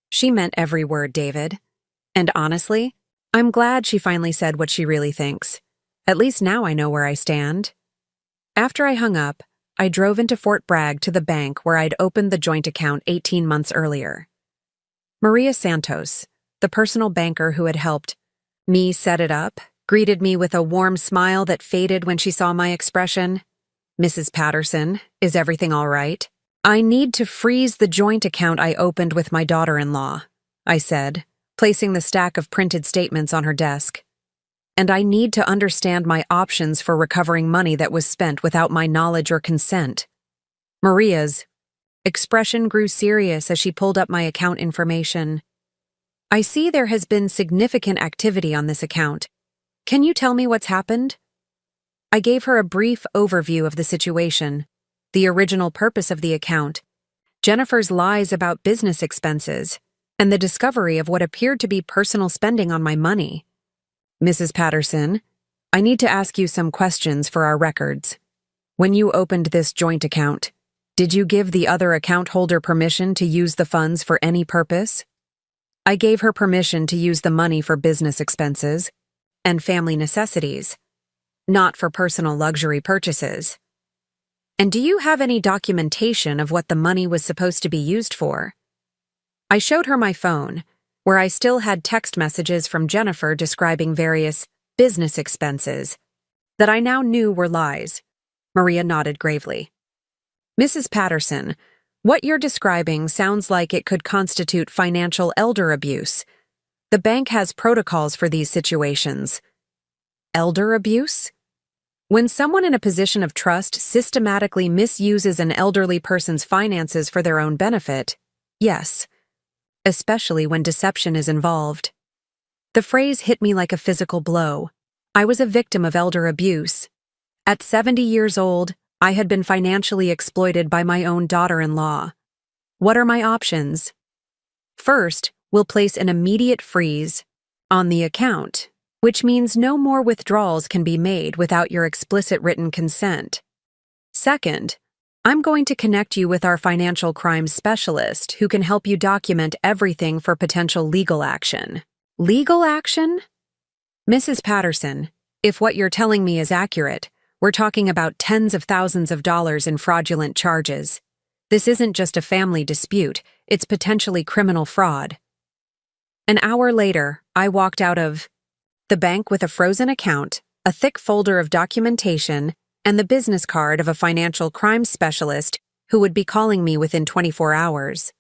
She meant every word, David. And honestly, I'm glad she finally said what she really thinks. At least now I know where I stand. After I hung up, I drove into Fort Bragg to the bank where I'd opened the joint account 18 months earlier. Maria Santos, the personal banker who had helped me set it up, greeted me with a warm smile that faded when she saw my expression. "Mrs. Patterson, is everything all right? I need to freeze the joint account I opened with my daughter-in-law," I said, placing the stack of printed statements on her desk. "And I need to understand my options for recovering money that was spent without my knowledge or consent." Maria's expression grew serious as she pulled up my account information. "I see there has been significant activity on this account. Can you tell me what's happened?" I gave her a brief overview of the situation, the original purpose of the account, Jennifer's lies about business expenses, and the discovery of what appeared to be personal spending on my money. "Mrs. Patterson, I need to ask you some questions for our records. When you opened this joint account, did you give the other account holder permission to use the funds for any purpose?" I gave her permission to use the money for business expenses and family necessities, not for personal luxury purchases. "And do you have any documentation of what the money was supposed to be used for?" I showed her my phone, where I still had text messages from Jennifer describing various business expenses that I now knew were lies. Maria nodded gravely. "Mrs. Patterson, what you're describing sounds like it could constitute financial elder abuse. The bank has protocols for these situations." Elder abuse? When someone in a position of trust systematically misuses an elderly person's finances for their own benefit, yes, especially when deception is involved. The phrase hit me like a physical blow. I was a victim of elder abuse. At 70 years old, I had been financially exploited by my own daughter-in-law. What are my options? First, we'll place an immediate freeze on the account, which means no more withdrawals can be made without your explicit written consent. Second, I'm going to connect you with our financial crimes specialist who can help you document everything for potential legal action. Legal action? Mrs. Patterson, if what you're telling me is accurate, we're talking about tens of thousands of dollars in fraudulent charges. This isn't just a family dispute, it's potentially criminal fraud. An hour later, I walked out of the bank with a frozen account, a thick folder of documentation, and the business card of a financial crimes specialist who would be calling me within 24 hours.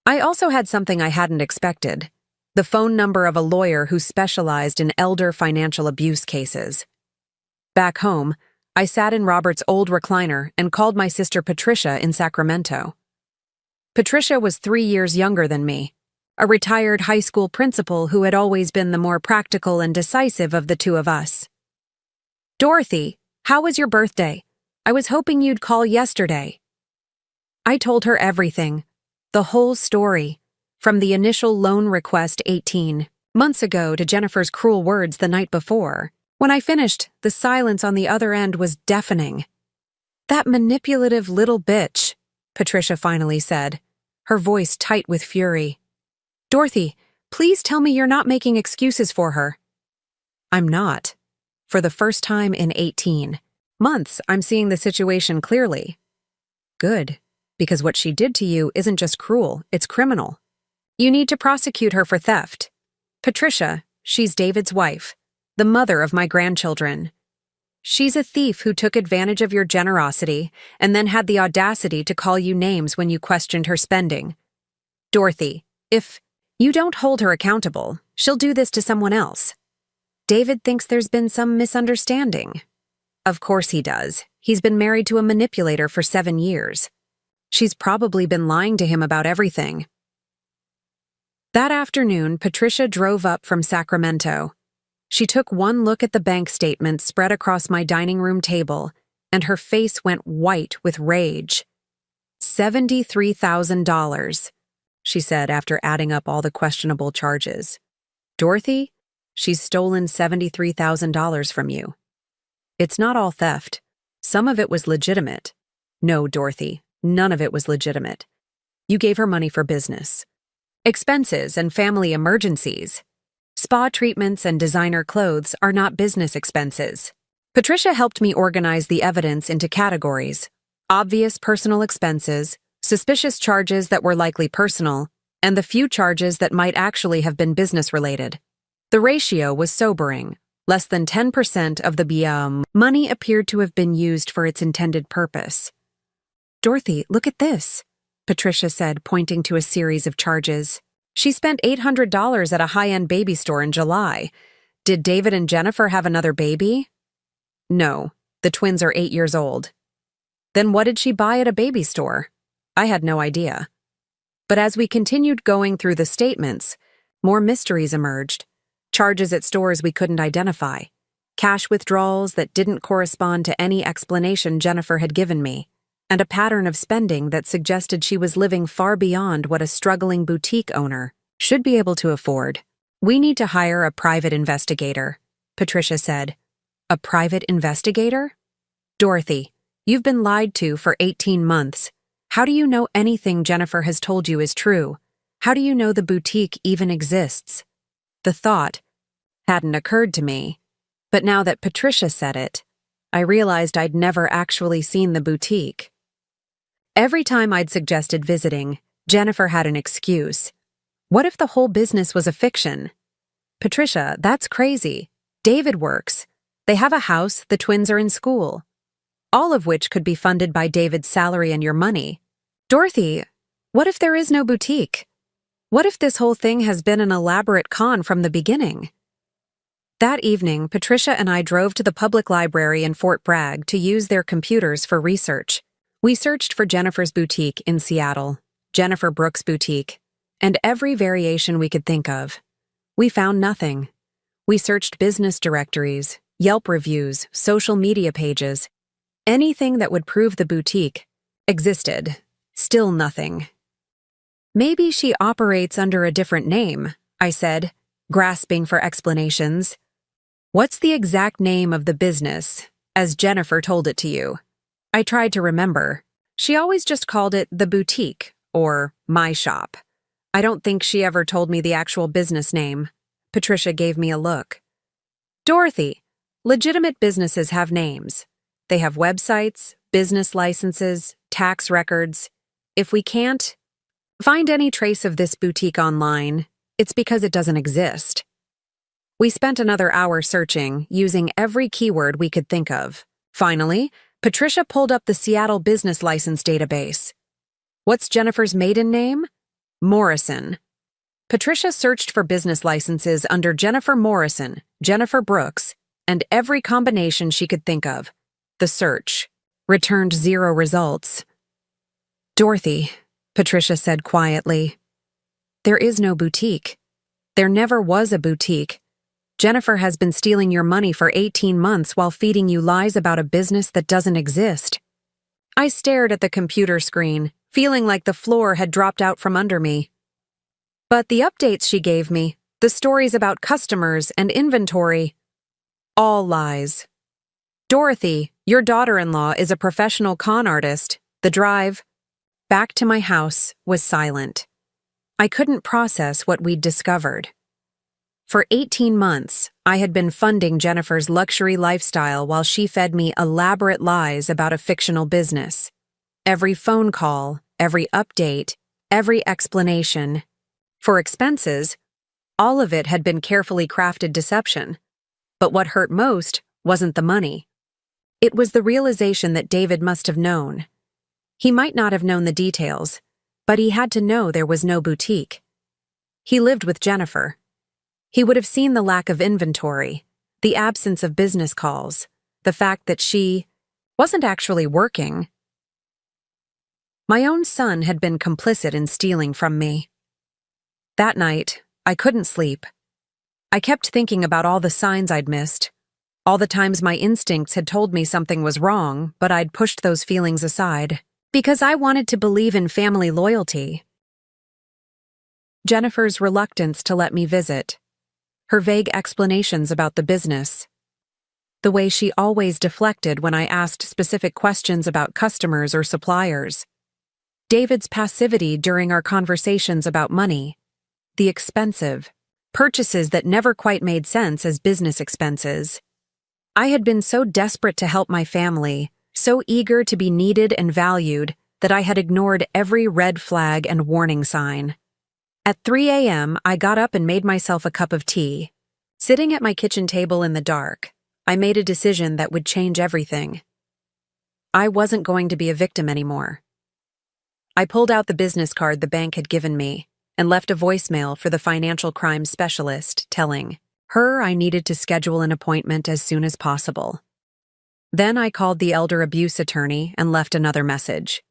I also had something I hadn't expected: the phone number of a lawyer who specialized in elder financial abuse cases. Back home, I sat in Robert's old recliner and called my sister Patricia in Sacramento. Patricia was 3 years younger than me, a retired high school principal who had always been the more practical and decisive of the two of us. "Dorothy, how was your birthday? I was hoping you'd call yesterday." I told her everything, the whole story, from the initial loan request 18 months ago to Jennifer's cruel words the night before. When I finished, the silence on the other end was deafening. "That manipulative little bitch," Patricia finally said, her voice tight with fury. "Dorothy, please tell me you're not making excuses for her." I'm not. For the first time in 18 months, I'm seeing the situation clearly. Good, because what she did to you isn't just cruel, it's criminal. You need to prosecute her for theft. Patricia, she's David's wife, the mother of my grandchildren. She's a thief who took advantage of your generosity and then had the audacity to call you names when you questioned her spending. Dorothy, if you don't hold her accountable, she'll do this to someone else. David thinks there's been some misunderstanding. Of course he does. He's been married to a manipulator for 7 years. She's probably been lying to him about everything. That afternoon, Patricia drove up from Sacramento. She took one look at the bank statement spread across my dining room table, and her face went white with rage. $73,000. She said after adding up all the questionable charges. "Dorothy, she's stolen $73,000 from you. It's not all theft. Some of it was legitimate." "No, Dorothy, none of it was legitimate. You gave her money for business, expenses, and family emergencies. Spa treatments and designer clothes are not business expenses. Patricia helped me organize the evidence into categories: obvious personal expenses, suspicious charges that were likely personal, and the few charges that might actually have been business-related. The ratio was sobering. Less than 10% of the money appeared to have been used for its intended purpose. "Dorothy, look at this," Patricia said, pointing to a series of charges. "She spent $800 at a high-end baby store in July. Did David and Jennifer have another baby?" "No, the twins are 8 years old." "Then what did she buy at a baby store?" I had no idea. But as we continued going through the statements, more mysteries emerged. Charges at stores we couldn't identify. Cash withdrawals that didn't correspond to any explanation Jennifer had given me. And a pattern of spending that suggested she was living far beyond what a struggling boutique owner should be able to afford. "We need to hire a private investigator," Patricia said. "A private investigator?" "Dorothy, you've been lied to for 18 months. How do you know anything Jennifer has told you is true? How do you know the boutique even exists?" The thought hadn't occurred to me, but now that Patricia said it, I realized I'd never actually seen the boutique. Every time I'd suggested visiting, Jennifer had an excuse. What if the whole business was a fiction? "Patricia, that's crazy. David works. They have a house, the twins are in school. All of which could be funded by David's salary and your money. Dorothy, what if there is no boutique? What if this whole thing has been an elaborate con from the beginning?" That evening, Patricia and I drove to the public library in Fort Bragg to use their computers for research. We searched for Jennifer's boutique in Seattle, Jennifer Brooks' boutique, and every variation we could think of. We found nothing. We searched business directories, Yelp reviews, social media pages. Anything that would prove the boutique existed. Still nothing. "Maybe she operates under a different name," I said, grasping for explanations. "What's the exact name of the business, as Jennifer told it to you?" I tried to remember. She always just called it the boutique, or my shop. I don't think she ever told me the actual business name. Patricia gave me a look. "Dorothy, legitimate businesses have names. They have websites, business licenses, tax records. If we can't find any trace of this boutique online, it's because it doesn't exist." We spent another hour searching, using every keyword we could think of. Finally, Patricia pulled up the Seattle Business License database. "What's Jennifer's maiden name?" "Morrison." Patricia searched for business licenses under Jennifer Morrison, Jennifer Brooks, and every combination she could think of. The search returned 0 results. "Dorothy," Patricia said quietly, "there is no boutique. There never was a boutique. Jennifer has been stealing your money for 18 months while feeding you lies about a business that doesn't exist." I stared at the computer screen, feeling like the floor had dropped out from under me. But the updates she gave me, the stories about customers and inventory, all lies. "Dorothy, your daughter-in-law is a professional con artist. The drive back to my house was silent. I couldn't process what we'd discovered. For 18 months, I had been funding Jennifer's luxury lifestyle while she fed me elaborate lies about a fictional business. Every phone call, every update, every explanation. For expenses, all of it had been carefully crafted deception. But what hurt most wasn't the money. It was the realization that David must have known. He might not have known the details, but he had to know there was no boutique. He lived with Jennifer. He would have seen the lack of inventory, the absence of business calls, the fact that she wasn't actually working. My own son had been complicit in stealing from me. That night, I couldn't sleep. I kept thinking about all the signs I'd missed, all the times my instincts had told me something was wrong, but I'd pushed those feelings aside, because I wanted to believe in family loyalty. Jennifer's reluctance to let me visit, her vague explanations about the business, the way she always deflected when I asked specific questions about customers or suppliers, David's passivity during our conversations about money, the expensive, purchases that never quite made sense as business expenses. I had been so desperate to help my family, so eager to be needed and valued, that I had ignored every red flag and warning sign. At 3 a.m., I got up and made myself a cup of tea. Sitting at my kitchen table in the dark, I made a decision that would change everything. I wasn't going to be a victim anymore. I pulled out the business card the bank had given me and left a voicemail for the financial crimes specialist, telling her I needed to schedule an appointment as soon as possible. Then I called the elder abuse attorney and left another message.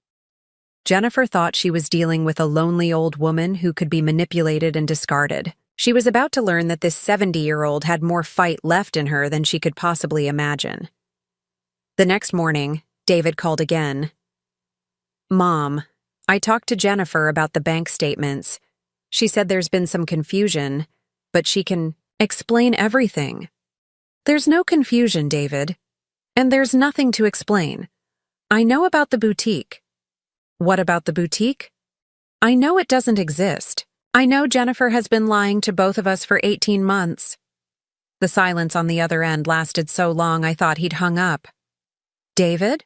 Jennifer thought she was dealing with a lonely old woman who could be manipulated and discarded. She was about to learn that this 70-year-old had more fight left in her than she could possibly imagine. The next morning, David called again. "Mom, I talked to Jennifer about the bank statements. She said there's been some confusion, but she can explain everything." "There's no confusion, David. And there's nothing to explain. I know about the boutique." "What about the boutique?" "I know it doesn't exist. I know Jennifer has been lying to both of us for 18 months. The silence on the other end lasted so long I thought he'd hung up. "David?"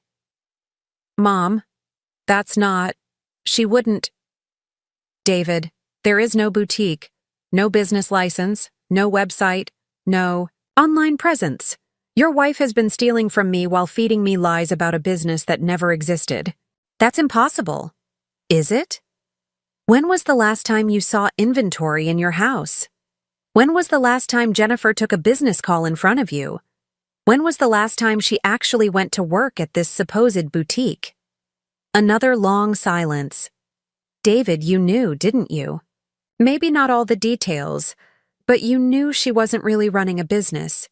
"Mom, that's not... She wouldn't..." "David, there is no boutique, no business license, no website, no online presence. Your wife has been stealing from me while feeding me lies about a business that never existed. That's impossible." "Is it? When was the last time you saw inventory in your house? When was the last time Jennifer took a business call in front of you? When was the last time she actually went to work at this supposed boutique?" Another long silence. "David, you knew, didn't you? Maybe not all the details, but you knew she wasn't really running a business.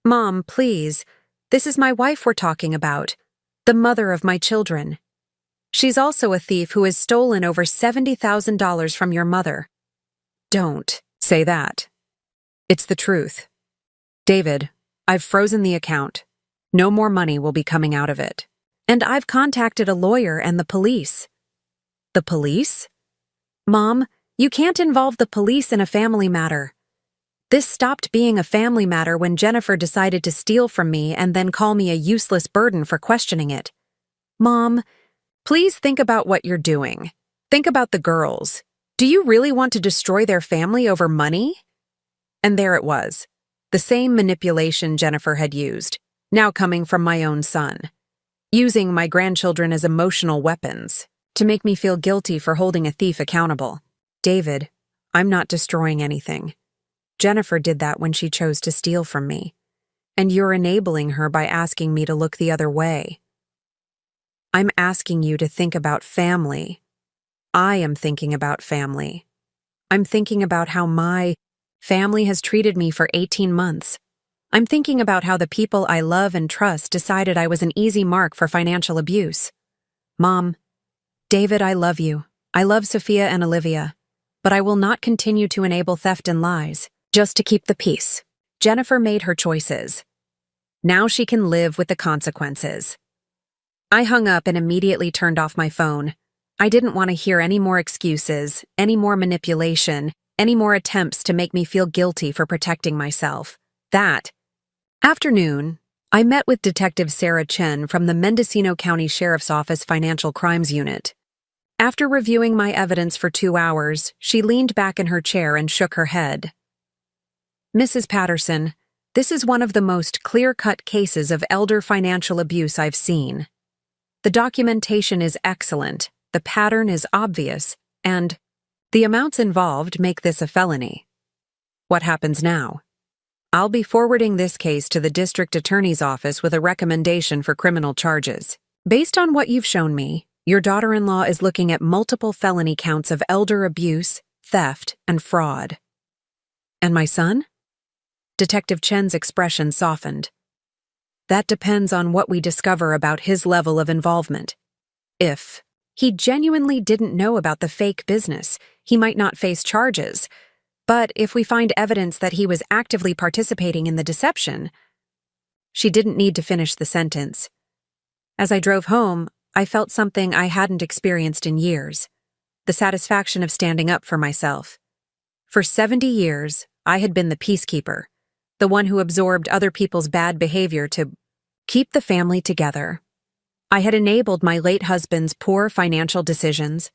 Mom, please, this is my wife we're talking about, the mother of my children. She's also a thief who has stolen over $70,000 from your mother." "Don't say that. It's the truth. David, I've frozen the account. No more money will be coming out of it. And I've contacted a lawyer and the police." "The police?" "Mom, you can't involve the police in a family matter. This stopped being a family matter when Jennifer decided to steal from me and then call me a useless burden for questioning it. Mom, please think about what you're doing. Think about the girls. Do you really want to destroy their family over money?" And there it was, the same manipulation Jennifer had used, now coming from my own son. Using my grandchildren as emotional weapons to make me feel guilty for holding a thief accountable. "David, I'm not destroying anything. Jennifer did that when she chose to steal from me, and you're enabling her by asking me to look the other way. I'm asking you to think about family. I am thinking about family. I'm thinking about how my family has treated me for 18 months. I'm thinking about how the people I love and trust decided I was an easy mark for financial abuse. Mom, David, I love you. I love Sophia and Olivia. But I will not continue to enable theft and lies, just to keep the peace." Jennifer made her choices. Now she can live with the consequences. I hung up and immediately turned off my phone. I didn't want to hear any more excuses, any more manipulation, any more attempts to make me feel guilty for protecting myself. That afternoon, I met with Detective Sarah Chen from the Mendocino County Sheriff's Office Financial Crimes Unit. After reviewing my evidence for 2 hours, she leaned back in her chair and shook her head. "Mrs. Patterson, this is one of the most clear-cut cases of elder financial abuse I've seen. The documentation is excellent, the pattern is obvious, and the amounts involved make this a felony. What happens now? I'll be forwarding this case to the district attorney's office with a recommendation for criminal charges. Based on what you've shown me, your daughter-in-law is looking at multiple felony counts of elder abuse, theft, and fraud. And my son?" Detective Chen's expression softened. "That depends on what we discover about his level of involvement. If he genuinely didn't know about the fake business, he might not face charges. But if we find evidence that he was actively participating in the deception..." She didn't need to finish the sentence. As I drove home, I felt something I hadn't experienced in years: the satisfaction of standing up for myself. For 70 years, I had been the peacekeeper, the one who absorbed other people's bad behavior to keep the family together. I had enabled my late husband's poor financial decisions,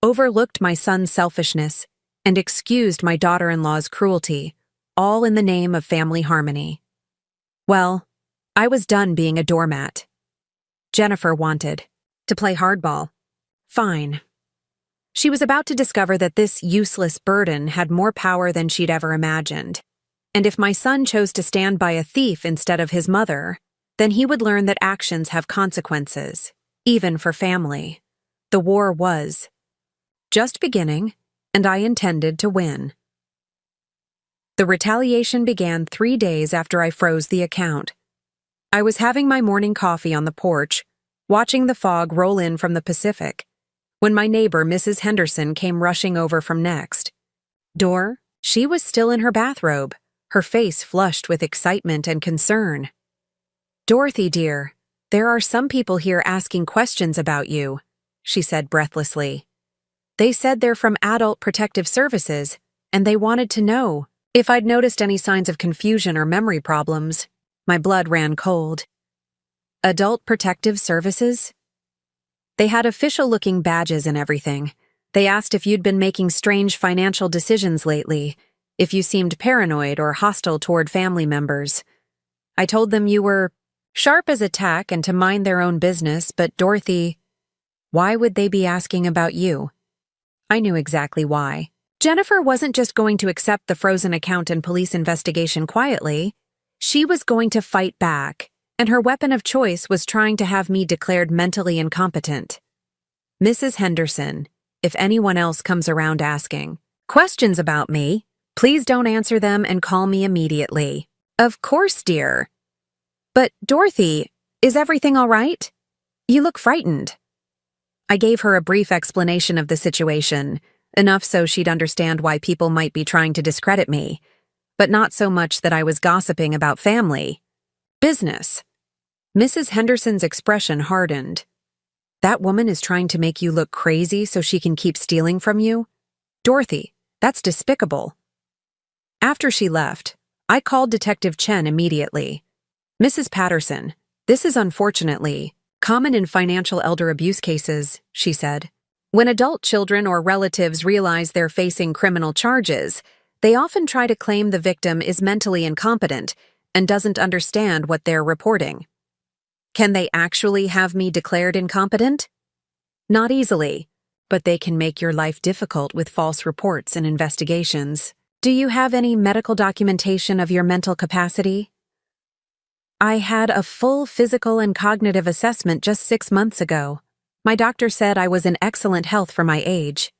overlooked my son's selfishness, and excused my daughter-in-law's cruelty, all in the name of family harmony. Well, I was done being a doormat. Jennifer wanted to play hardball. Fine. She was about to discover that this useless burden had more power than she'd ever imagined. And if my son chose to stand by a thief instead of his mother, then he would learn that actions have consequences, even for family. The war was just beginning, and I intended to win. The retaliation began 3 days after I froze the account. I was having my morning coffee on the porch, watching the fog roll in from the Pacific, when my neighbor, Mrs. Henderson, came rushing over from Next Door. She was still in her bathrobe, her face flushed with excitement and concern. "Dorothy, dear, there are some people here asking questions about you," she said breathlessly. "They said they're from Adult Protective Services, and they wanted to know if I'd noticed any signs of confusion or memory problems." My blood ran cold. Adult Protective Services? They had official-looking badges and everything. They asked if you'd been making strange financial decisions lately, if you seemed paranoid or hostile toward family members. I told them you were sharp as a tack and to mind their own business, but Dorothy, why would they be asking about you? I knew exactly why. Jennifer wasn't just going to accept the frozen account and police investigation quietly. She was going to fight back, and her weapon of choice was trying to have me declared mentally incompetent. "Mrs. Henderson, if anyone else comes around asking questions about me, please don't answer them and call me immediately." "Of course, dear." "But, Dorothy, is everything all right? You look frightened." I gave her a brief explanation of the situation, enough so she'd understand why people might be trying to discredit me, but not so much that I was gossiping about family. Business. Mrs. Henderson's expression hardened. "That woman is trying to make you look crazy so she can keep stealing from you? Dorothy, that's despicable." After she left, I called Detective Chen immediately. "Mrs. Patterson, this is unfortunately common in financial elder abuse cases," she said. "When adult children or relatives realize they're facing criminal charges, they often try to claim the victim is mentally incompetent and doesn't understand what they're reporting. Can they actually have me declared incompetent? Not easily, but they can make your life difficult with false reports and investigations. Do you have any medical documentation of your mental capacity?" "I had a full physical and cognitive assessment just 6 months ago. My doctor said I was in excellent health for my age."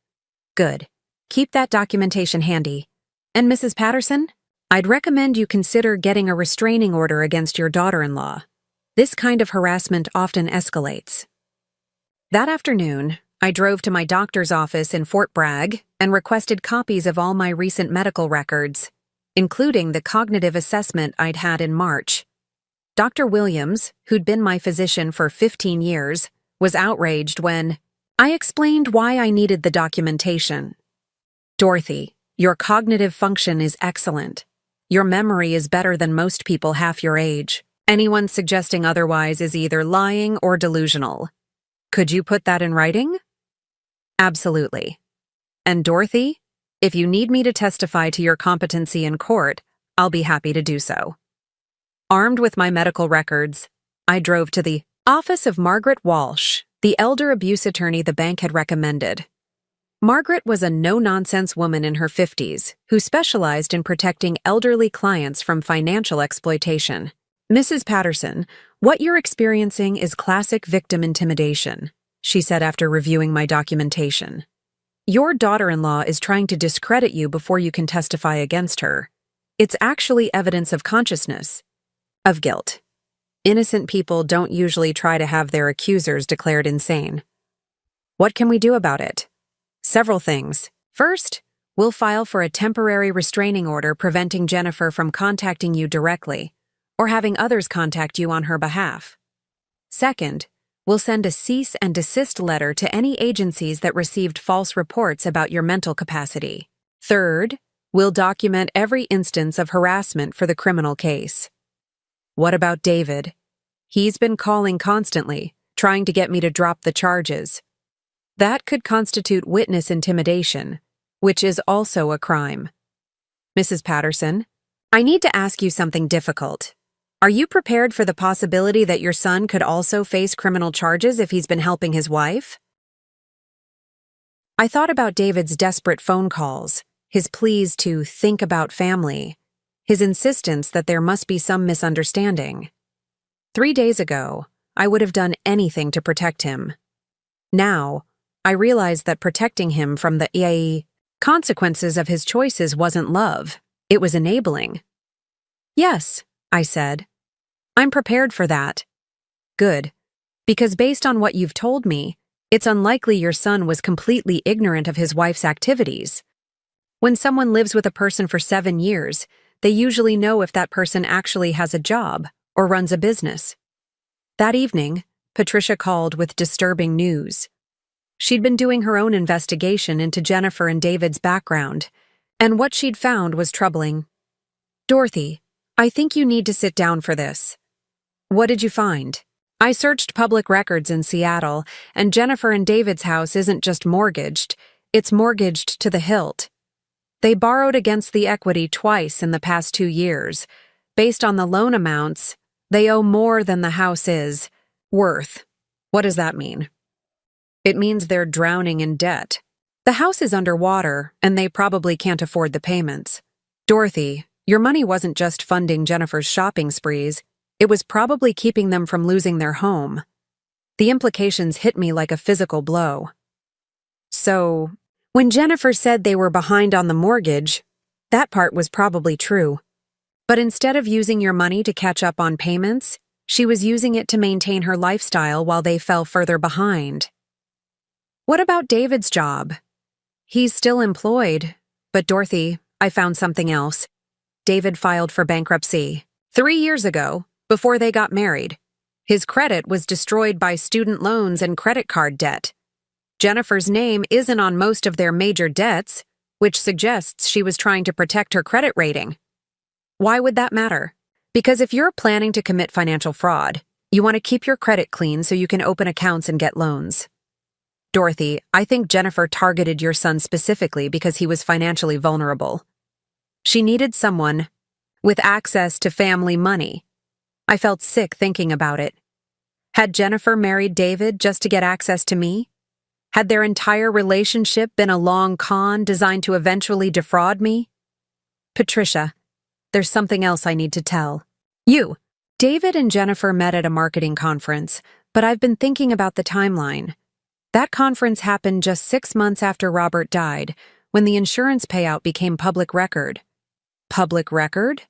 "Good. Keep that documentation handy. And Mrs. Patterson, I'd recommend you consider getting a restraining order against your daughter-in-law. This kind of harassment often escalates." That afternoon, I drove to my doctor's office in Fort Bragg and requested copies of all my recent medical records, including the cognitive assessment I'd had in March. Dr. Williams, who'd been my physician for 15 years, was outraged when I explained why I needed the documentation. "Dorothy, your cognitive function is excellent. Your memory is better than most people half your age. Anyone suggesting otherwise is either lying or delusional. Could you put that in writing?" "Absolutely. And Dorothy, if you need me to testify to your competency in court, I'll be happy to do so." Armed with my medical records, I drove to the office of Margaret Walsh, the elder abuse attorney the bank had recommended. Margaret was a no-nonsense woman in her 50s who specialized in protecting elderly clients from financial exploitation. "Mrs. Patterson, what you're experiencing is classic victim intimidation," she said after reviewing my documentation. "Your daughter-in-law is trying to discredit you before you can testify against her. It's actually evidence of consciousness, of guilt. Innocent people don't usually try to have their accusers declared insane. What can we do about it?" "Several things. First, we'll file for a temporary restraining order preventing Jennifer from contacting you directly or having others contact you on her behalf. Second, we'll send a cease and desist letter to any agencies that received false reports about your mental capacity. Third, We'll document every instance of harassment for the criminal case. What about David? He's been calling constantly, trying to get me to drop the charges. That could constitute witness intimidation, which is also a crime. Mrs. Patterson, I need to ask you something difficult. Are you prepared for the possibility that your son could also face criminal charges if he's been helping his wife? I thought about David's desperate phone calls, his pleas to think about family, his insistence that there must be some misunderstanding. 3 days ago, I would have done anything to protect him. Now, I realized that protecting him from the consequences of his choices wasn't love, it was enabling. Yes, I said. I'm prepared for that. Good, because based on what you've told me, it's unlikely your son was completely ignorant of his wife's activities. When someone lives with a person for 7 years, they usually know if that person actually has a job or runs a business. That evening, Patricia called with disturbing news. She'd been doing her own investigation into Jennifer and David's background, and what she'd found was troubling. Dorothy, I think you need to sit down for this. What did you find? I searched public records in Seattle, and Jennifer and David's house isn't just mortgaged, it's mortgaged to the hilt. They borrowed against the equity twice in the past 2 years. Based on the loan amounts, they owe more than the house is worth. What does that mean? It means they're drowning in debt. The house is underwater, and they probably can't afford the payments. Dorothy, your money wasn't just funding Jennifer's shopping sprees, it was probably keeping them from losing their home. The implications hit me like a physical blow. So, when Jennifer said they were behind on the mortgage, that part was probably true. But instead of using your money to catch up on payments, she was using it to maintain her lifestyle while they fell further behind. What about David's job? He's still employed, but Dorothy, I found something else. David filed for bankruptcy 3 years ago, before they got married. His credit was destroyed by student loans and credit card debt. Jennifer's name isn't on most of their major debts, which suggests she was trying to protect her credit rating. Why would that matter? Because if you're planning to commit financial fraud, you want to keep your credit clean so you can open accounts and get loans. Dorothy, I think Jennifer targeted your son specifically because he was financially vulnerable. She needed someone with access to family money. I felt sick thinking about it. Had Jennifer married David just to get access to me? Had their entire relationship been a long con designed to eventually defraud me? Patricia, there's something else I need to tell. David and Jennifer met at a marketing conference, but I've been thinking about the timeline. That conference happened just 6 months after Robert died, when the insurance payout became public record. Public record?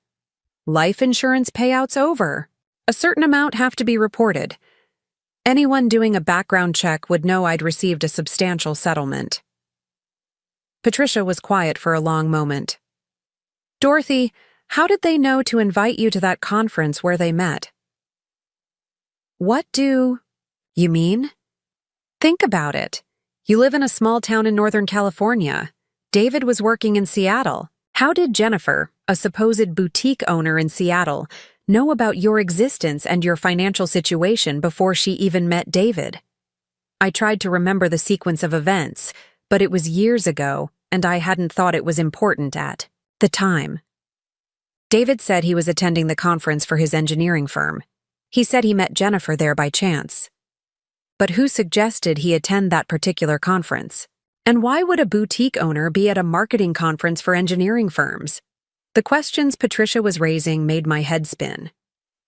Life insurance payouts over. A certain amount have to be reported. Anyone doing a background check would know I'd received a substantial settlement. Patricia was quiet for a long moment. Dorothy, how did they know to invite you to that conference where they met? What do you mean? Think about it. You live in a small town in Northern California. David was working in Seattle. How did Jennifer, a supposed boutique owner in Seattle, know about your existence and your financial situation before she even met David? I tried to remember the sequence of events, but it was years ago, and I hadn't thought it was important at the time. David said he was attending the conference for his engineering firm. He said he met Jennifer there by chance. But who suggested he attend that particular conference? And why would a boutique owner be at a marketing conference for engineering firms? The questions Patricia was raising made my head spin.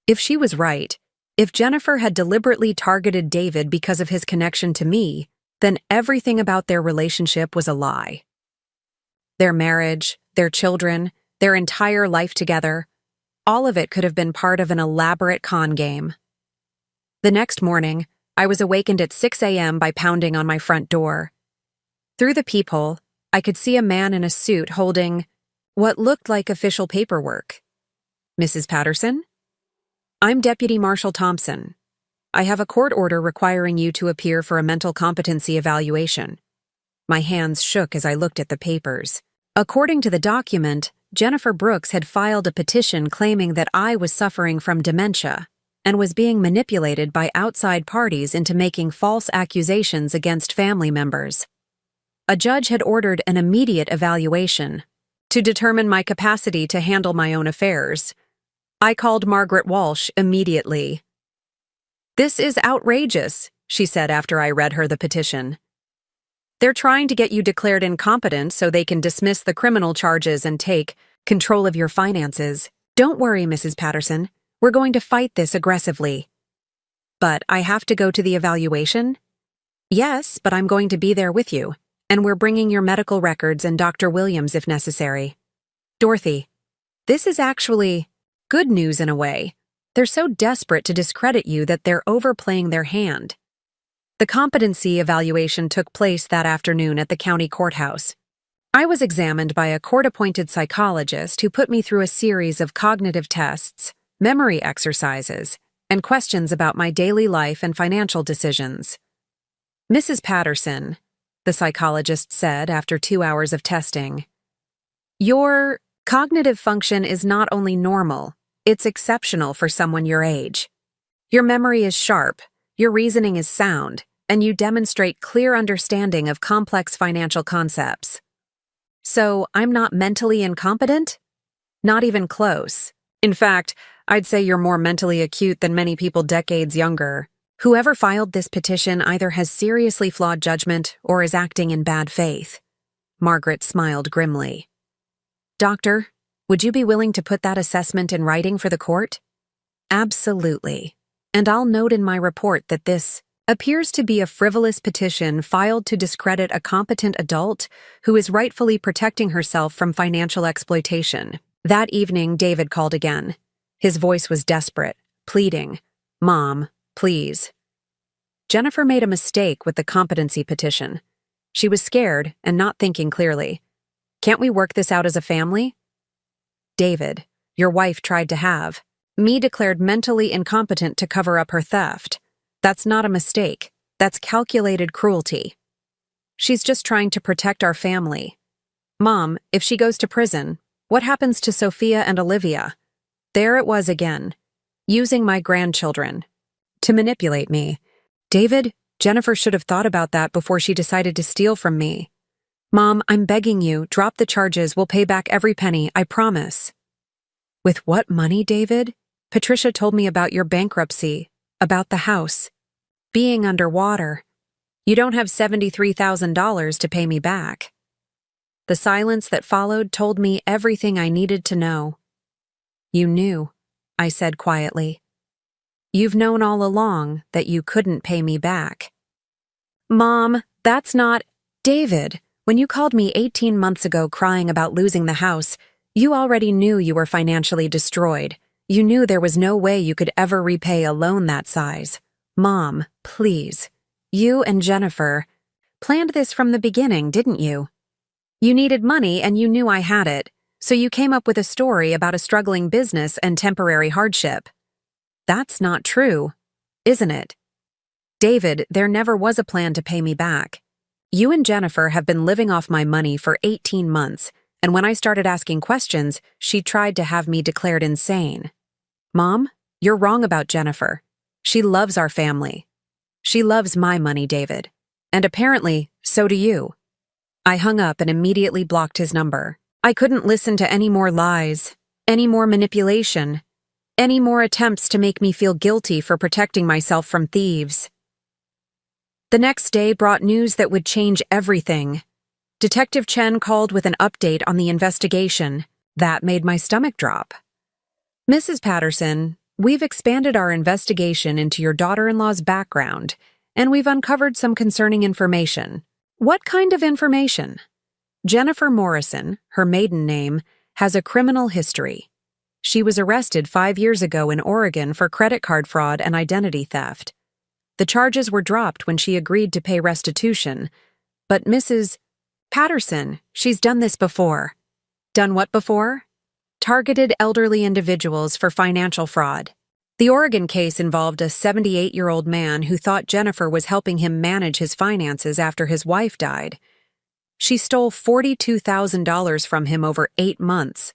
If she was right, if Jennifer had deliberately targeted David because of his connection to me, then everything about their relationship was a lie. Their marriage, their children, their entire life together, all of it could have been part of an elaborate con game. The next morning, I was awakened at 6 a.m. by pounding on my front door. Through the peephole, I could see a man in a suit holding what looked like official paperwork. Mrs. Patterson? I'm Deputy Marshal Thompson. I have a court order requiring you to appear for a mental competency evaluation. My hands shook as I looked at the papers. According to the document, Jennifer Brooks had filed a petition claiming that I was suffering from dementia and was being manipulated by outside parties into making false accusations against family members. A judge had ordered an immediate evaluation to determine my capacity to handle my own affairs. I called Margaret Walsh immediately. "This is outrageous," she said after I read her the petition. "They're trying to get you declared incompetent so they can dismiss the criminal charges and take control of your finances. Don't worry, Mrs. Patterson. We're going to fight this aggressively." "But I have to go to the evaluation?" "Yes, but I'm going to be there with you, and we're bringing your medical records and Dr. Williams if necessary." "Dorothy, this is actually good news in a way. They're so desperate to discredit you that they're overplaying their hand." The competency evaluation took place that afternoon at the county courthouse. I was examined by a court-appointed psychologist who put me through a series of cognitive tests, memory exercises, and questions about my daily life and financial decisions. "Mrs. Patterson," the psychologist said after 2 hours of testing, "your cognitive function is not only normal, it's exceptional for someone your age. Your memory is sharp, your reasoning is sound, and you demonstrate clear understanding of complex financial concepts." "So I'm not mentally incompetent?" "Not even close. In fact, I'd say you're more mentally acute than many people decades younger. Whoever filed this petition either has seriously flawed judgment or is acting in bad faith." Margaret smiled grimly. "Doctor, would you be willing to put that assessment in writing for the court?" "Absolutely. And I'll note in my report that this appears to be a frivolous petition filed to discredit a competent adult who is rightfully protecting herself from financial exploitation." That evening, David called again. His voice was desperate, pleading, "Mom, please." Jennifer made a mistake with the competency petition. She was scared and not thinking clearly. "Can't we work this out as a family?" "David, your wife tried to have me declared mentally incompetent to cover up her theft. That's not a mistake. That's calculated cruelty. She's just trying to protect our family. Mom, if she goes to prison, what happens to Sophia and Olivia?" There it was again, using my grandchildren to manipulate me. "David, Jennifer should have thought about that before she decided to steal from me." "Mom, I'm begging you, drop the charges. We'll pay back every penny, I promise." "With what money, David? Patricia told me about your bankruptcy, about the house, being underwater. You don't have $73,000 to pay me back." The silence that followed told me everything I needed to know. "You knew," I said quietly. "You've known all along that you couldn't pay me back." "Mom, that's not—" "David, when you called me 18 months ago crying about losing the house, you already knew you were financially destroyed. You knew there was no way you could ever repay a loan that size. Mom, please. You and Jennifer planned this from the beginning, didn't you? You needed money and you knew I had it, so you came up with a story about a struggling business and temporary hardship. That's not true, isn't it? David, there never was a plan to pay me back. You and Jennifer have been living off my money for 18 months, and when I started asking questions, she tried to have me declared insane. Mom, you're wrong about Jennifer. She loves our family. She loves my money, David. And apparently, so do you." I hung up and immediately blocked his number. I couldn't listen to any more lies, any more manipulation, any more attempts to make me feel guilty for protecting myself from thieves. The next day brought news that would change everything. Detective Chen called with an update on the investigation. That made my stomach drop. "Mrs. Patterson, we've expanded our investigation into your daughter-in-law's background, and we've uncovered some concerning information." "What kind of information?" "Jennifer Morrison, her maiden name, has a criminal history. She was arrested 5 years ago in Oregon for credit card fraud and identity theft. The charges were dropped when she agreed to pay restitution, but Mrs. Patterson, she's done this before." "Done what before?" "Targeted elderly individuals for financial fraud. The Oregon case involved a 78-year-old man who thought Jennifer was helping him manage his finances after his wife died. She stole $42,000 from him over 8 months.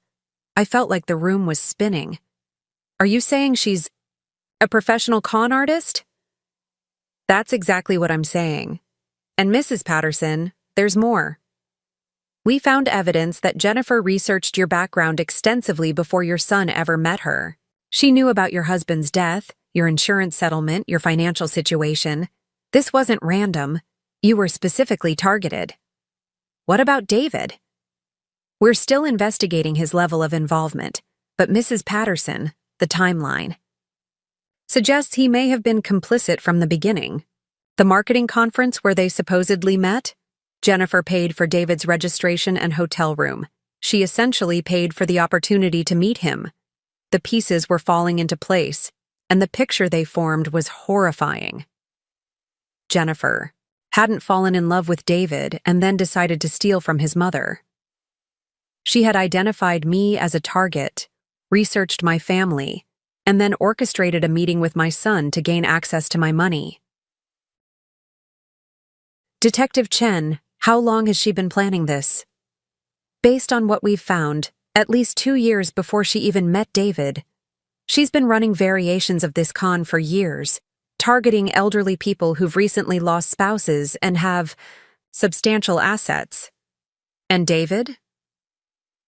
I felt like the room was spinning. Are you saying she's a professional con artist? That's exactly what I'm saying. And Mrs. Patterson, there's more. We found evidence that Jennifer researched your background extensively before your son ever met her. She knew about your husband's death, your insurance settlement, your financial situation. This wasn't random. You were specifically targeted. What about David? We're still investigating his level of involvement, but Mrs. Patterson, the timeline, suggests he may have been complicit from the beginning. The marketing conference where they supposedly met? Jennifer paid for David's registration and hotel room. She essentially paid for the opportunity to meet him. The pieces were falling into place, and the picture they formed was horrifying. Jennifer hadn't fallen in love with David and then decided to steal from his mother. She had identified me as a target, researched my family, and then orchestrated a meeting with my son to gain access to my money. Detective Chen, how long has she been planning this? Based on what we've found, at least 2 years before she even met David. She's been running variations of this con for years, targeting elderly people who've recently lost spouses and have substantial assets. And David?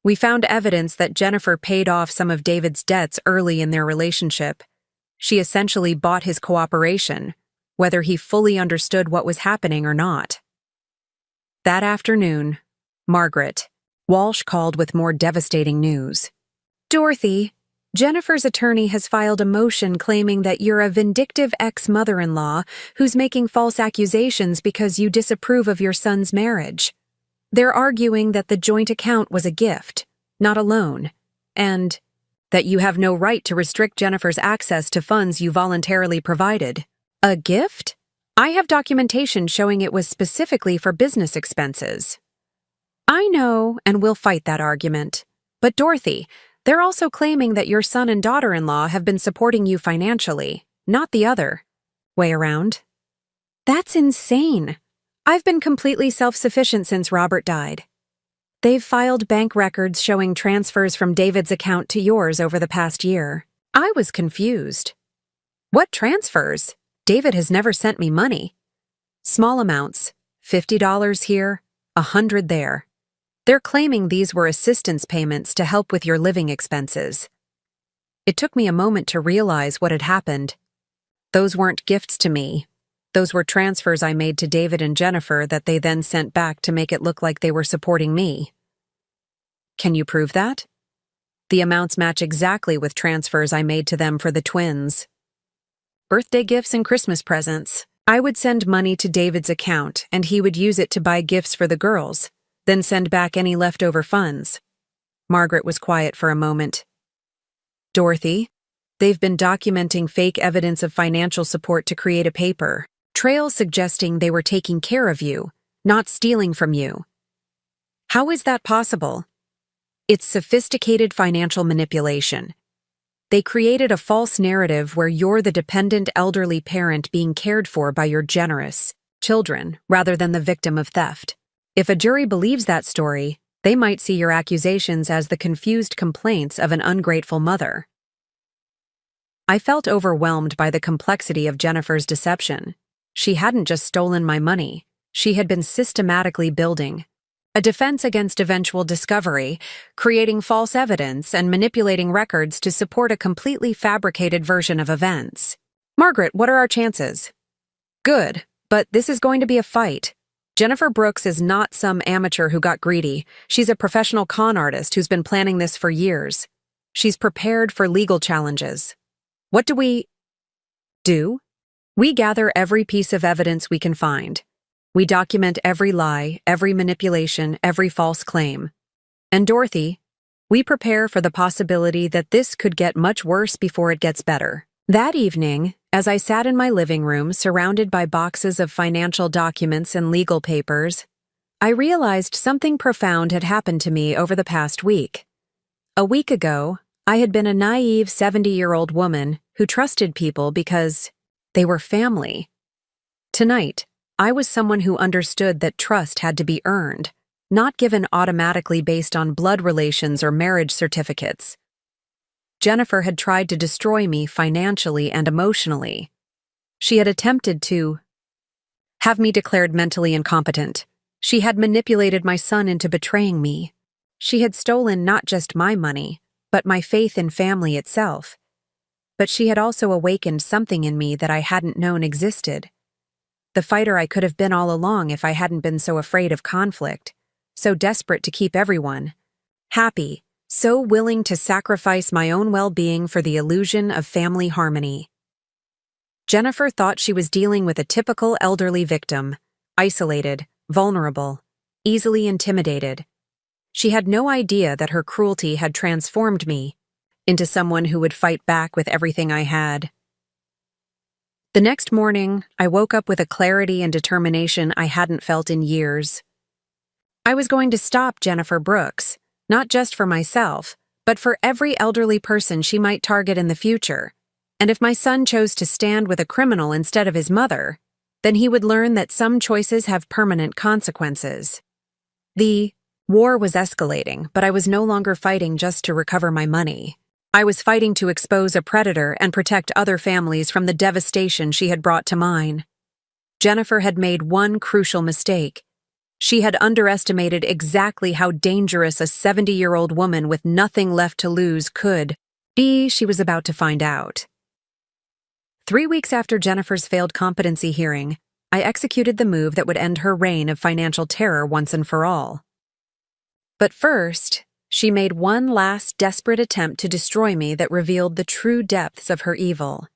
We found evidence that Jennifer paid off some of David's debts early in their relationship. She essentially bought his cooperation, whether he fully understood what was happening or not. That afternoon, Margaret, Walsh called with more devastating news. Dorothy, Jennifer's attorney has filed a motion claiming that you're a vindictive ex-mother-in-law who's making false accusations because you disapprove of your son's marriage. They're arguing that the joint account was a gift, not a loan, and that you have no right to restrict Jennifer's access to funds you voluntarily provided. A gift? I have documentation showing it was specifically for business expenses. I know, and we'll fight that argument. But Dorothy, they're also claiming that your son and daughter-in-law have been supporting you financially, not the other way around. That's insane. I've been completely self-sufficient since Robert died. They've filed bank records showing transfers from David's account to yours over the past year. I was confused. What transfers? David has never sent me money. Small amounts, $50 here, $100 there. They're claiming these were assistance payments to help with your living expenses. It took me a moment to realize what had happened. Those weren't gifts to me. Those were transfers I made to David and Jennifer that they then sent back to make it look like they were supporting me. Can you prove that? The amounts match exactly with transfers I made to them for the twins. Birthday gifts and Christmas presents. I would send money to David's account, and he would use it to buy gifts for the girls, then send back any leftover funds. Margaret was quiet for a moment. Dorothy, they've been documenting fake evidence of financial support to create a paper, trail suggesting they were taking care of you, not stealing from you. How is that possible? It's sophisticated financial manipulation. They created a false narrative where you're the dependent elderly parent being cared for by your generous children rather than the victim of theft. If a jury believes that story, they might see your accusations as the confused complaints of an ungrateful mother. I felt overwhelmed by the complexity of Jennifer's deception. She hadn't just stolen my money. She had been systematically building a defense against eventual discovery, creating false evidence and manipulating records to support a completely fabricated version of events. Margaret, what are our chances? Good, but this is going to be a fight. Jennifer Brooks is not some amateur who got greedy. She's a professional con artist who's been planning this for years. She's prepared for legal challenges. What do we do? We gather every piece of evidence we can find. We document every lie, every manipulation, every false claim. And Dorothy, we prepare for the possibility that this could get much worse before it gets better. That evening, as I sat in my living room surrounded by boxes of financial documents and legal papers, I realized something profound had happened to me over the past week. A week ago, I had been a naive 70-year-old woman who trusted people because they were family. Tonight, I was someone who understood that trust had to be earned, not given automatically based on blood relations or marriage certificates. Jennifer had tried to destroy me financially and emotionally. She had attempted to have me declared mentally incompetent. She had manipulated my son into betraying me. She had stolen not just my money, but my faith in family itself. But she had also awakened something in me that I hadn't known existed. The fighter I could have been all along if I hadn't been so afraid of conflict, so desperate to keep everyone happy, so willing to sacrifice my own well-being for the illusion of family harmony. Jennifer thought she was dealing with a typical elderly victim, isolated, vulnerable, easily intimidated. She had no idea that her cruelty had transformed me into someone who would fight back with everything I had. The next morning, I woke up with a clarity and determination I hadn't felt in years. I was going to stop Jennifer Brooks, not just for myself, but for every elderly person she might target in the future. And if my son chose to stand with a criminal instead of his mother, then he would learn that some choices have permanent consequences. The war was escalating, but I was no longer fighting just to recover my money. I was fighting to expose a predator and protect other families from the devastation she had brought to mine. Jennifer had made one crucial mistake. She had underestimated exactly how dangerous a 70-year-old woman with nothing left to lose could be. She was about to find out. 3 weeks after Jennifer's failed competency hearing, I executed the move that would end her reign of financial terror once and for all. But first, she made one last desperate attempt to destroy me that revealed the true depths of her evil.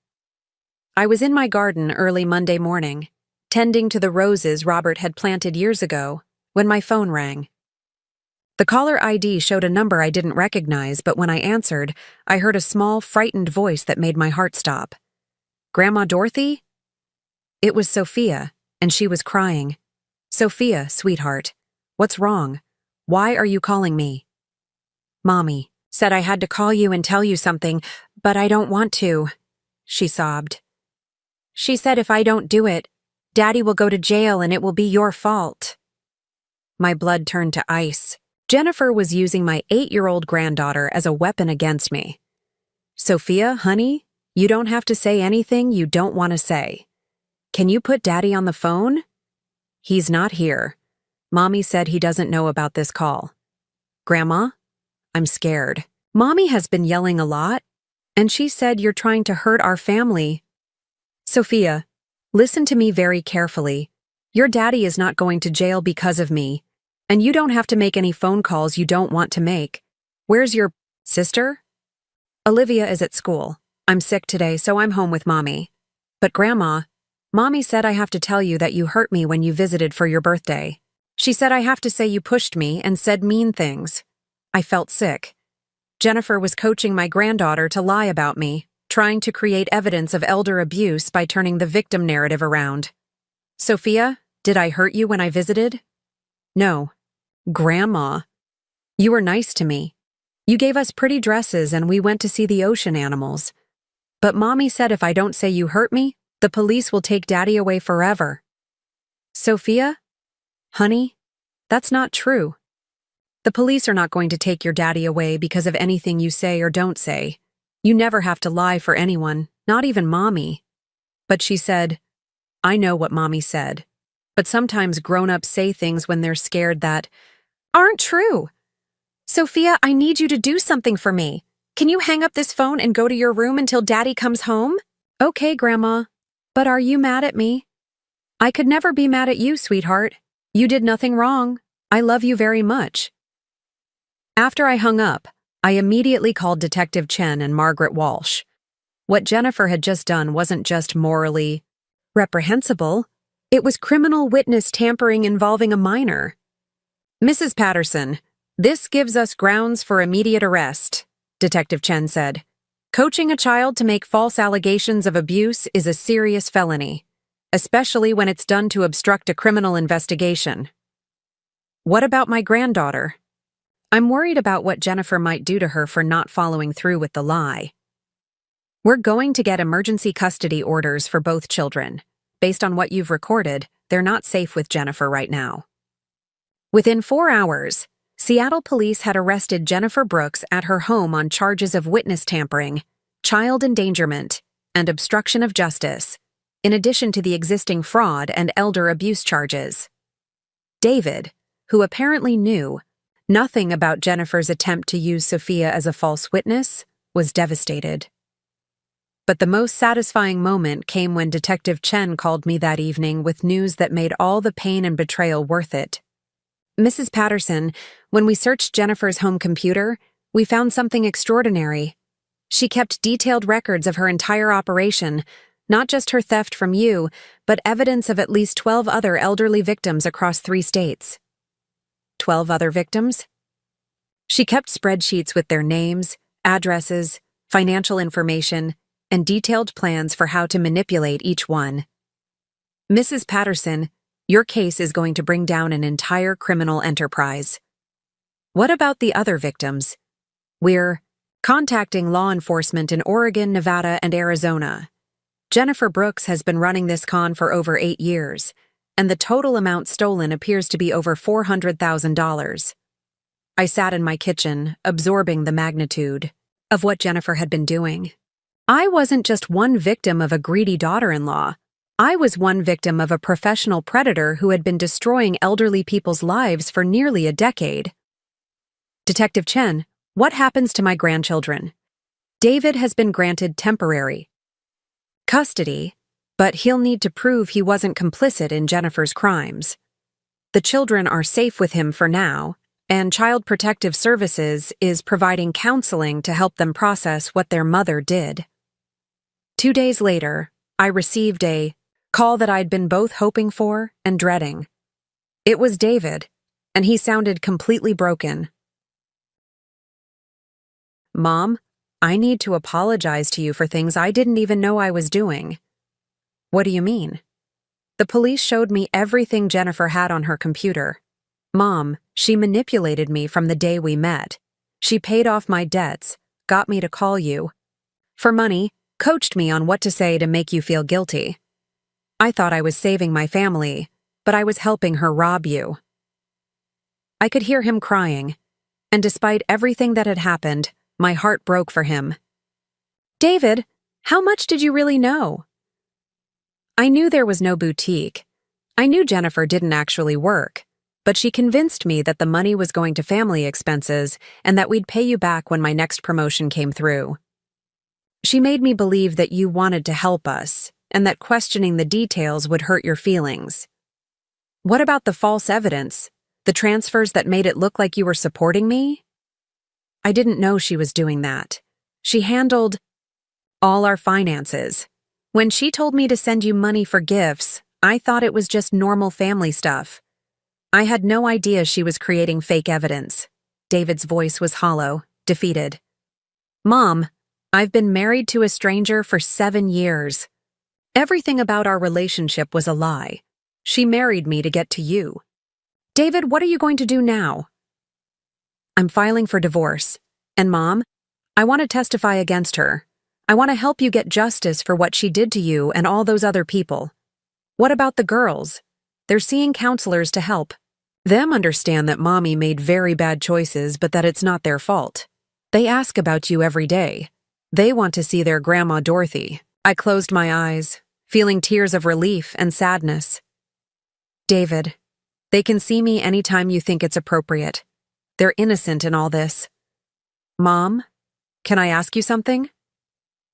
I was in my garden early Monday morning, tending to the roses Robert had planted years ago, when my phone rang. The caller ID showed a number I didn't recognize, but when I answered, I heard a small, frightened voice that made my heart stop. "Grandma Dorothy?" It was Sophia, and she was crying. "Sophia, sweetheart, what's wrong? Why are you calling me?" "Mommy said I had to call you and tell you something, but I don't want to," she sobbed. "She said if I don't do it, Daddy will go to jail and it will be your fault." My blood turned to ice. Jennifer was using my 8-year-old granddaughter as a weapon against me. "Sophia, honey, you don't have to say anything you don't want to say. Can you put Daddy on the phone?" "He's not here. Mommy said he doesn't know about this call." "Grandma, I'm scared. Mommy has been yelling a lot, and she said you're trying to hurt our family." "Sophia, listen to me very carefully. Your daddy is not going to jail because of me, and you don't have to make any phone calls you don't want to make. Where's your sister?" "Olivia is at school. I'm sick today, so I'm home with Mommy. But Grandma, Mommy said I have to tell you that you hurt me when you visited for your birthday. She said I have to say you pushed me and said mean things." I felt sick. Jennifer was coaching my granddaughter to lie about me, trying to create evidence of elder abuse by turning the victim narrative around. "Sophia, did I hurt you when I visited?" "No." "Grandma, you were nice to me. You gave us pretty dresses and we went to see the ocean animals. But Mommy said if I don't say you hurt me, the police will take Daddy away forever." "Sophia? Honey, that's not true. The police are not going to take your daddy away because of anything you say or don't say. You never have to lie for anyone, not even Mommy." But she said, "I know what Mommy said. But sometimes grown-ups say things when they're scared that aren't true. Sophia, I need you to do something for me. Can you hang up this phone and go to your room until Daddy comes home?" "Okay, Grandma. But are you mad at me?" "I could never be mad at you, sweetheart. You did nothing wrong. I love you very much." After I hung up, I immediately called Detective Chen and Margaret Walsh. What Jennifer had just done wasn't just morally reprehensible, it was criminal witness tampering involving a minor. "Mrs. Patterson, this gives us grounds for immediate arrest," Detective Chen said. "Coaching a child to make false allegations of abuse is a serious felony, especially when it's done to obstruct a criminal investigation." "What about my granddaughter?" "I'm worried about what Jennifer might do to her for not following through with the lie. We're going to get emergency custody orders for both children. Based on what you've recorded, they're not safe with Jennifer right now." Within 4 hours, Seattle police had arrested Jennifer Brooks at her home on charges of witness tampering, child endangerment, and obstruction of justice, in addition to the existing fraud and elder abuse charges. David, who apparently knew nothing about Jennifer's attempt to use Sophia as a false witness, was devastated. But the most satisfying moment came when Detective Chen called me that evening with news that made all the pain and betrayal worth it. "Mrs. Patterson, when we searched Jennifer's home computer, we found something extraordinary. She kept detailed records of her entire operation, not just her theft from you, but evidence of at least 12 other elderly victims across 3 states. 12 other victims? She kept spreadsheets with their names, addresses, financial information, and detailed plans for how to manipulate each one. Mrs. Patterson, your case is going to bring down an entire criminal enterprise. What about the other victims? We're contacting law enforcement in Oregon, Nevada, and Arizona. Jennifer Brooks has been running this con for over 8 years, and the total amount stolen appears to be over $400,000. I sat in my kitchen, absorbing the magnitude of what Jennifer had been doing. I wasn't just one victim of a greedy daughter-in-law. I was one victim of a professional predator who had been destroying elderly people's lives for nearly a decade. Detective Chen, what happens to my grandchildren? David has been granted temporary custody, but he'll need to prove he wasn't complicit in Jennifer's crimes. The children are safe with him for now, and Child Protective Services is providing counseling to help them process what their mother did. 2 days later, I received a call that I'd been both hoping for and dreading. It was David, and he sounded completely broken. "Mom, I need to apologize to you for things I didn't even know I was doing." "What do you mean?" "The police showed me everything Jennifer had on her computer. Mom, she manipulated me from the day we met. She paid off my debts, got me to call you for money, coached me on what to say to make you feel guilty. I thought I was saving my family, but I was helping her rob you." I could hear him crying, and despite everything that had happened, my heart broke for him. "David, how much did you really know?" I knew there was no boutique. I knew Jennifer didn't actually work, but she convinced me that the money was going to family expenses and that we'd pay you back when my next promotion came through. She made me believe that you wanted to help us, and that questioning the details would hurt your feelings. What about the false evidence? The transfers that made it look like you were supporting me? I didn't know she was doing that. She handled all our finances. When she told me to send you money for gifts, I thought it was just normal family stuff. I had no idea she was creating fake evidence. David's voice was hollow, defeated. "Mom, I've been married to a stranger for 7 years. Everything about our relationship was a lie. She married me to get to you. David, what are you going to do now?" "I'm filing for divorce. And Mom, I want to testify against her. I want to help you get justice for what she did to you and all those other people. What about the girls? They're seeing counselors to help them understand that Mommy made very bad choices, but that it's not their fault. They ask about you every day. They want to see their Grandma Dorothy." I closed my eyes, feeling tears of relief and sadness. "David, they can see me anytime you think it's appropriate. They're innocent in all this." "Mom, can I ask you something?"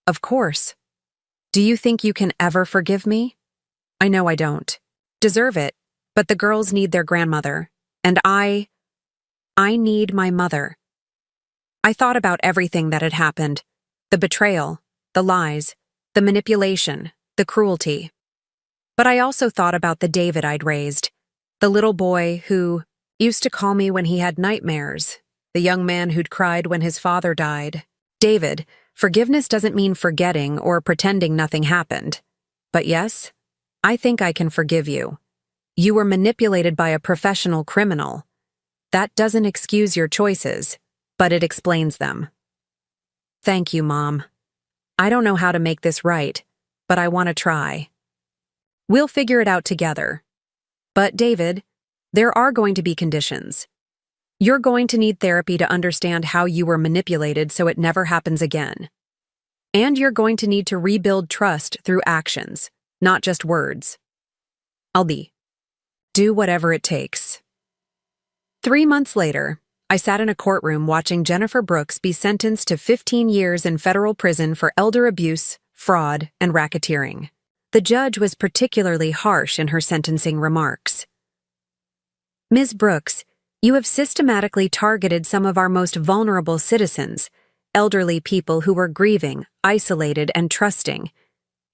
"Of course. Do you think you can ever forgive me? I know I don't deserve it, but the girls need their grandmother, and I need my mother." I thought about everything that had happened. The betrayal, the lies, the manipulation, the cruelty. But I also thought about the David I'd raised, the little boy who used to call me when he had nightmares, the young man who'd cried when his father died. David, forgiveness doesn't mean forgetting or pretending nothing happened. But yes, I think I can forgive you. You were manipulated by a professional criminal. That doesn't excuse your choices, but it explains them. Thank you, Mom. I don't know how to make this right, but I want to try. We'll figure it out together. But David, There are going to be conditions. You're going to need therapy to understand how you were manipulated so it never happens again. And you're going to need to rebuild trust through actions, not just words. I'll do whatever it takes. 3 months later, I sat in a courtroom watching Jennifer Brooks be sentenced to 15 years in federal prison for elder abuse, fraud, and racketeering. The judge was particularly harsh in her sentencing remarks. Ms. Brooks, you have systematically targeted some of our most vulnerable citizens, elderly people who were grieving, isolated, and trusting.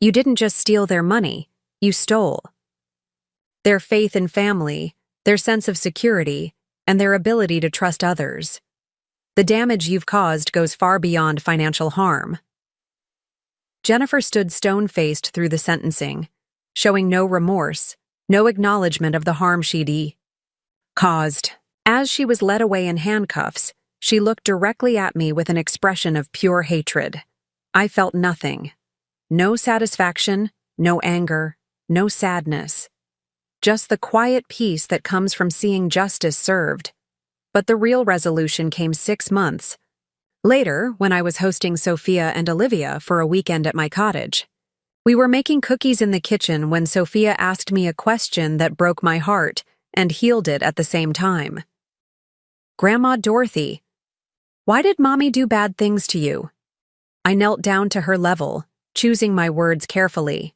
You didn't just steal their money, you stole their faith in family, their sense of security, and their ability to trust others. The damage you've caused goes far beyond financial harm. Jennifer stood stone-faced through the sentencing, showing no remorse, no acknowledgement of the harm she'd caused. As she was led away in handcuffs, she looked directly at me with an expression of pure hatred. I felt nothing. No satisfaction, no anger, no sadness. Just the quiet peace that comes from seeing justice served. But the real resolution came 6 months later, when I was hosting Sophia and Olivia for a weekend at my cottage. We were making cookies in the kitchen when Sophia asked me a question that broke my heart and healed it at the same time. Grandma Dorothy, why did Mommy do bad things to you? I knelt down to her level, choosing my words carefully.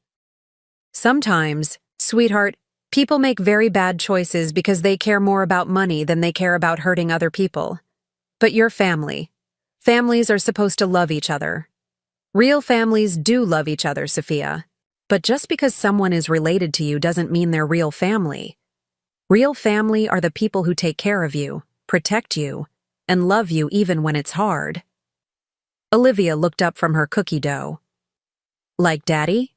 Sometimes, sweetheart, people make very bad choices because they care more about money than they care about hurting other people. But you're family. Families are supposed to love each other. Real families do love each other, Sophia. But just because someone is related to you doesn't mean they're real family. Real family are the people who take care of you, protect you, and love you even when it's hard. Olivia looked up from her cookie dough. Like Daddy?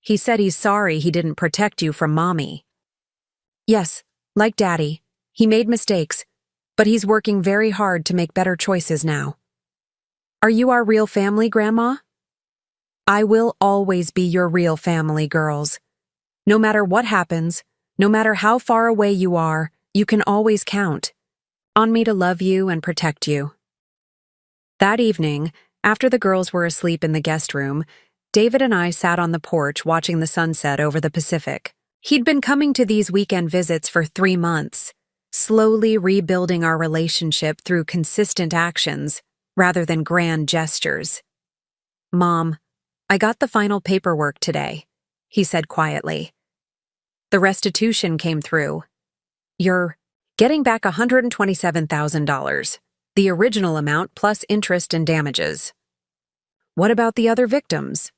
He said he's sorry he didn't protect you from Mommy. Yes, like Daddy. He made mistakes, but he's working very hard to make better choices now. Are you our real family, Grandma? I will always be your real family, girls. No matter what happens, no matter how far away you are, you can always count on me to love you and protect you. That evening, after the girls were asleep in the guest room, David and I sat on the porch watching the sunset over the Pacific. He'd been coming to these weekend visits for 3 months, slowly rebuilding our relationship through consistent actions rather than grand gestures. Mom, I got the final paperwork today, he said quietly. The restitution came through. You're getting back $127,000, the original amount plus interest and damages. What about the other victims?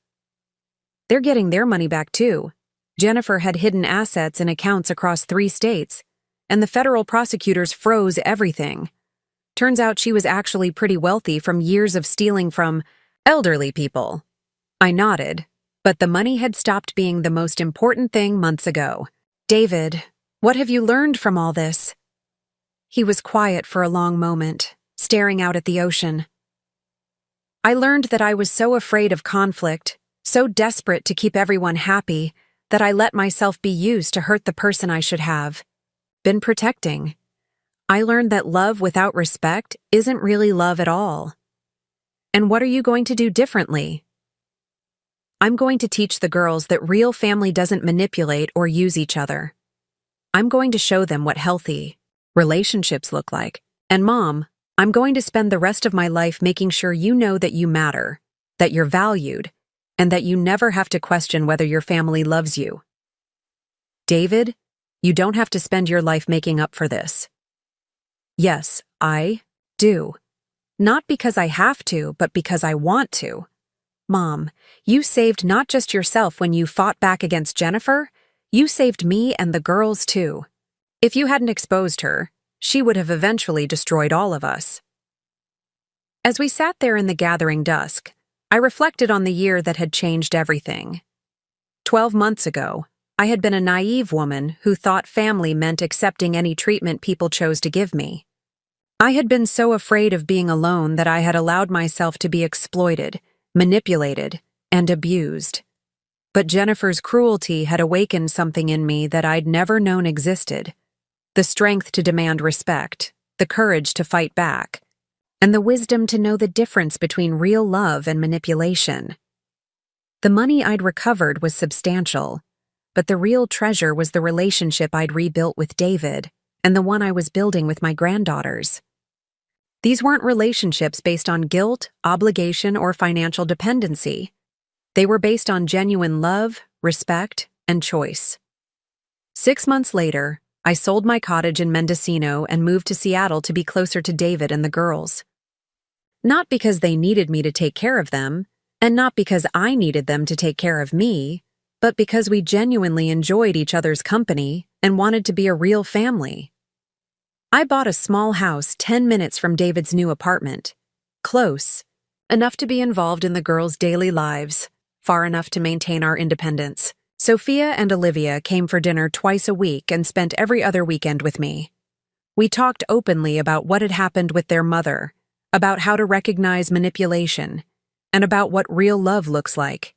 They're getting their money back too. Jennifer had hidden assets in accounts across 3 states, and the federal prosecutors froze everything. Turns out she was actually pretty wealthy from years of stealing from elderly people. I nodded, but the money had stopped being the most important thing months ago. David, what have you learned from all this? He was quiet for a long moment, staring out at the ocean. I learned that I was so afraid of conflict, so desperate to keep everyone happy, that I let myself be used to hurt the person I should have been protecting. I learned that love without respect isn't really love at all. And what are you going to do differently? I'm going to teach the girls that real family doesn't manipulate or use each other. I'm going to show them what healthy relationships look like. And Mom, I'm going to spend the rest of my life making sure you know that you matter, that you're valued, and that you never have to question whether your family loves you. David, you don't have to spend your life making up for this. Yes, I do. Not because I have to, but because I want to. Mom, you saved not just yourself when you fought back against Jennifer, you saved me and the girls too. If you hadn't exposed her, she would have eventually destroyed all of us. As we sat there in the gathering dusk, I reflected on the year that had changed everything. 12 months ago, I had been a naive woman who thought family meant accepting any treatment people chose to give me. I had been so afraid of being alone that I had allowed myself to be exploited, manipulated, and abused. But Jennifer's cruelty had awakened something in me that I'd never known existed. the strength to demand respect, the courage to fight back, and the wisdom to know the difference between real love and manipulation. The money I'd recovered was substantial, but the real treasure was the relationship I'd rebuilt with David and the one I was building with my granddaughters. These weren't relationships based on guilt, obligation, or financial dependency. They were based on genuine love, respect, and choice. 6 months later, I sold my cottage in Mendocino and moved to Seattle to be closer to David and the girls. Not because they needed me to take care of them, and not because I needed them to take care of me, but because we genuinely enjoyed each other's company and wanted to be a real family. I bought a small house 10 minutes from David's new apartment. Close, enough to be involved in the girls' daily lives, far enough to maintain our independence. Sophia and Olivia came for dinner twice a week and spent every other weekend with me. We talked openly about what had happened with their mother, about how to recognize manipulation, and about what real love looks like.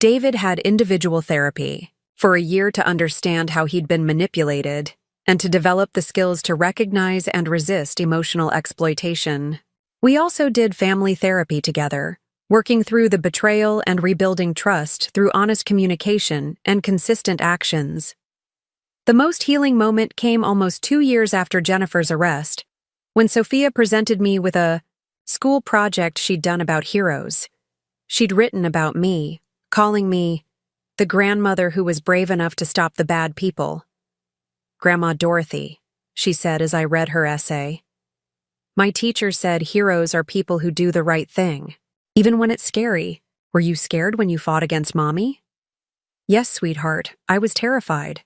David had individual therapy for a year to understand how he'd been manipulated and to develop the skills to recognize and resist emotional exploitation. We also did family therapy together, working through the betrayal and rebuilding trust through honest communication and consistent actions. The most healing moment came almost 2 years after Jennifer's arrest, when Sophia presented me with a school project she'd done about heroes. She'd written about me, calling me the grandmother who was brave enough to stop the bad people. "Grandma Dorothy," she said as I read her essay. "My teacher said heroes are people who do the right thing, even when it's scary. Were you scared when you fought against Mommy?" "Yes, sweetheart, I was terrified.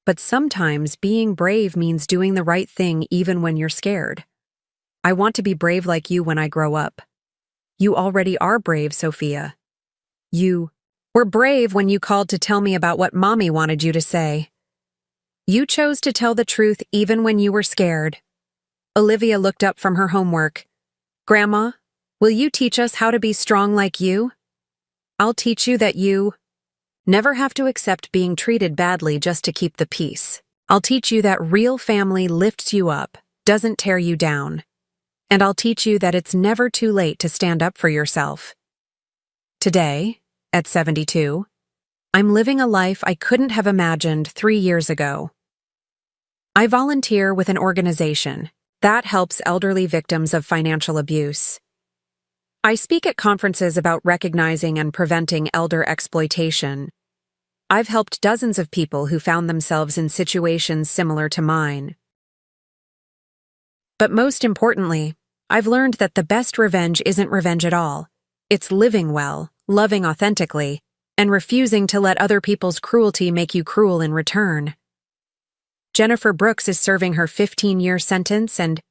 But sometimes being brave means doing the right thing even when you're scared. I want to be brave like you when I grow up." "You already are brave, Sophia. You were brave when you called to tell me about what Mommy wanted you to say. You chose to tell the truth even when you were scared." Olivia looked up from her homework. "Grandma, will you teach us how to be strong like you?" "I'll teach you that you never have to accept being treated badly just to keep the peace. I'll teach you that real family lifts you up, doesn't tear you down. And I'll teach you that it's never too late to stand up for yourself." Today, at 72, I'm living a life I couldn't have imagined 3 years ago. I volunteer with an organization that helps elderly victims of financial abuse. I speak at conferences about recognizing and preventing elder exploitation. I've helped dozens of people who found themselves in situations similar to mine. But most importantly, I've learned that the best revenge isn't revenge at all. It's living well, loving authentically, and refusing to let other people's cruelty make you cruel in return. Jennifer Brooks is serving her 15-year sentence and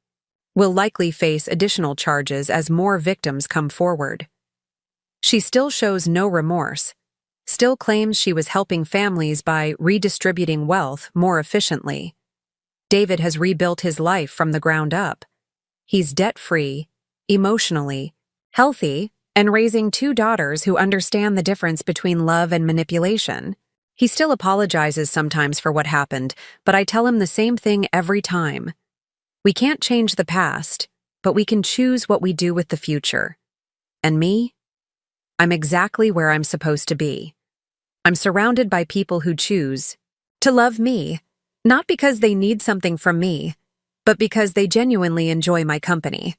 will likely face additional charges as more victims come forward. She still shows no remorse, still claims she was helping families by redistributing wealth more efficiently. David has rebuilt his life from the ground up. He's debt-free, emotionally, healthy, and raising 2 daughters who understand the difference between love and manipulation. He still apologizes sometimes for what happened, but I tell him the same thing every time. We can't change the past, but we can choose what we do with the future. And me? I'm exactly where I'm supposed to be. I'm surrounded by people who choose to love me, not because they need something from me, but because they genuinely enjoy my company.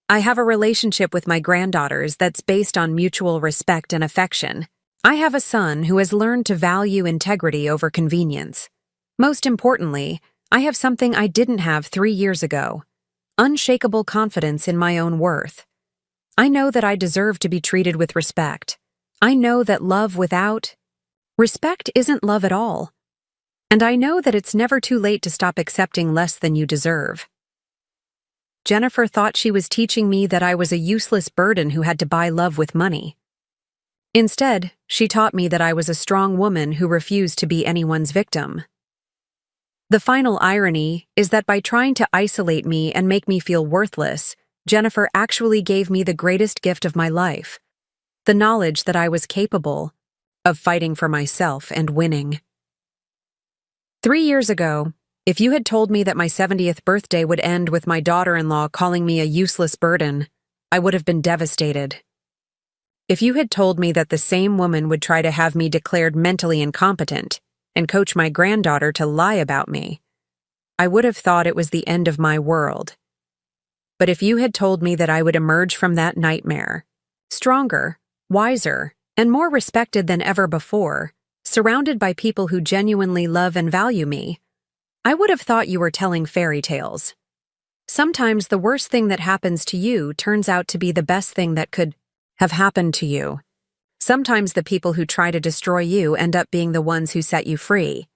I have a relationship with my granddaughters that's based on mutual respect and affection. I have a son who has learned to value integrity over convenience. Most importantly, I have something I didn't have 3 years ago: unshakable confidence in my own worth. I know that I deserve to be treated with respect. I know that love without respect isn't love at all. And I know that it's never too late to stop accepting less than you deserve. Jennifer thought she was teaching me that I was a useless burden who had to buy love with money. Instead, she taught me that I was a strong woman who refused to be anyone's victim. The final irony is that by trying to isolate me and make me feel worthless, Jennifer actually gave me the greatest gift of my life: the knowledge that I was capable of fighting for myself and winning. 3 years ago, If you had told me that my 70th birthday would end with my daughter-in-law calling me a useless burden, I would have been devastated. If you had told me that the same woman would try to have me declared mentally incompetent and coach my granddaughter to lie about me, I would have thought it was the end of my world. But if you had told me that I would emerge from that nightmare, stronger, wiser, and more respected than ever before, surrounded by people who genuinely love and value me, I would have thought you were telling fairy tales. Sometimes the worst thing that happens to you turns out to be the best thing that could have happened to you. Sometimes the people who try to destroy you end up being the ones who set you free.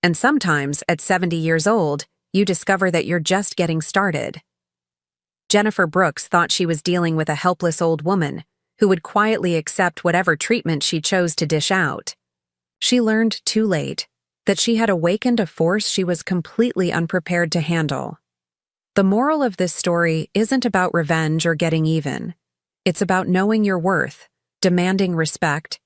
And sometimes, at 70 years old, you discover that you're just getting started. Jennifer Brooks thought she was dealing with a helpless old woman who would quietly accept whatever treatment she chose to dish out. She learned too late that she had awakened a force she was completely unprepared to handle. The moral of this story isn't about revenge or getting even. It's about knowing your worth, demanding respect,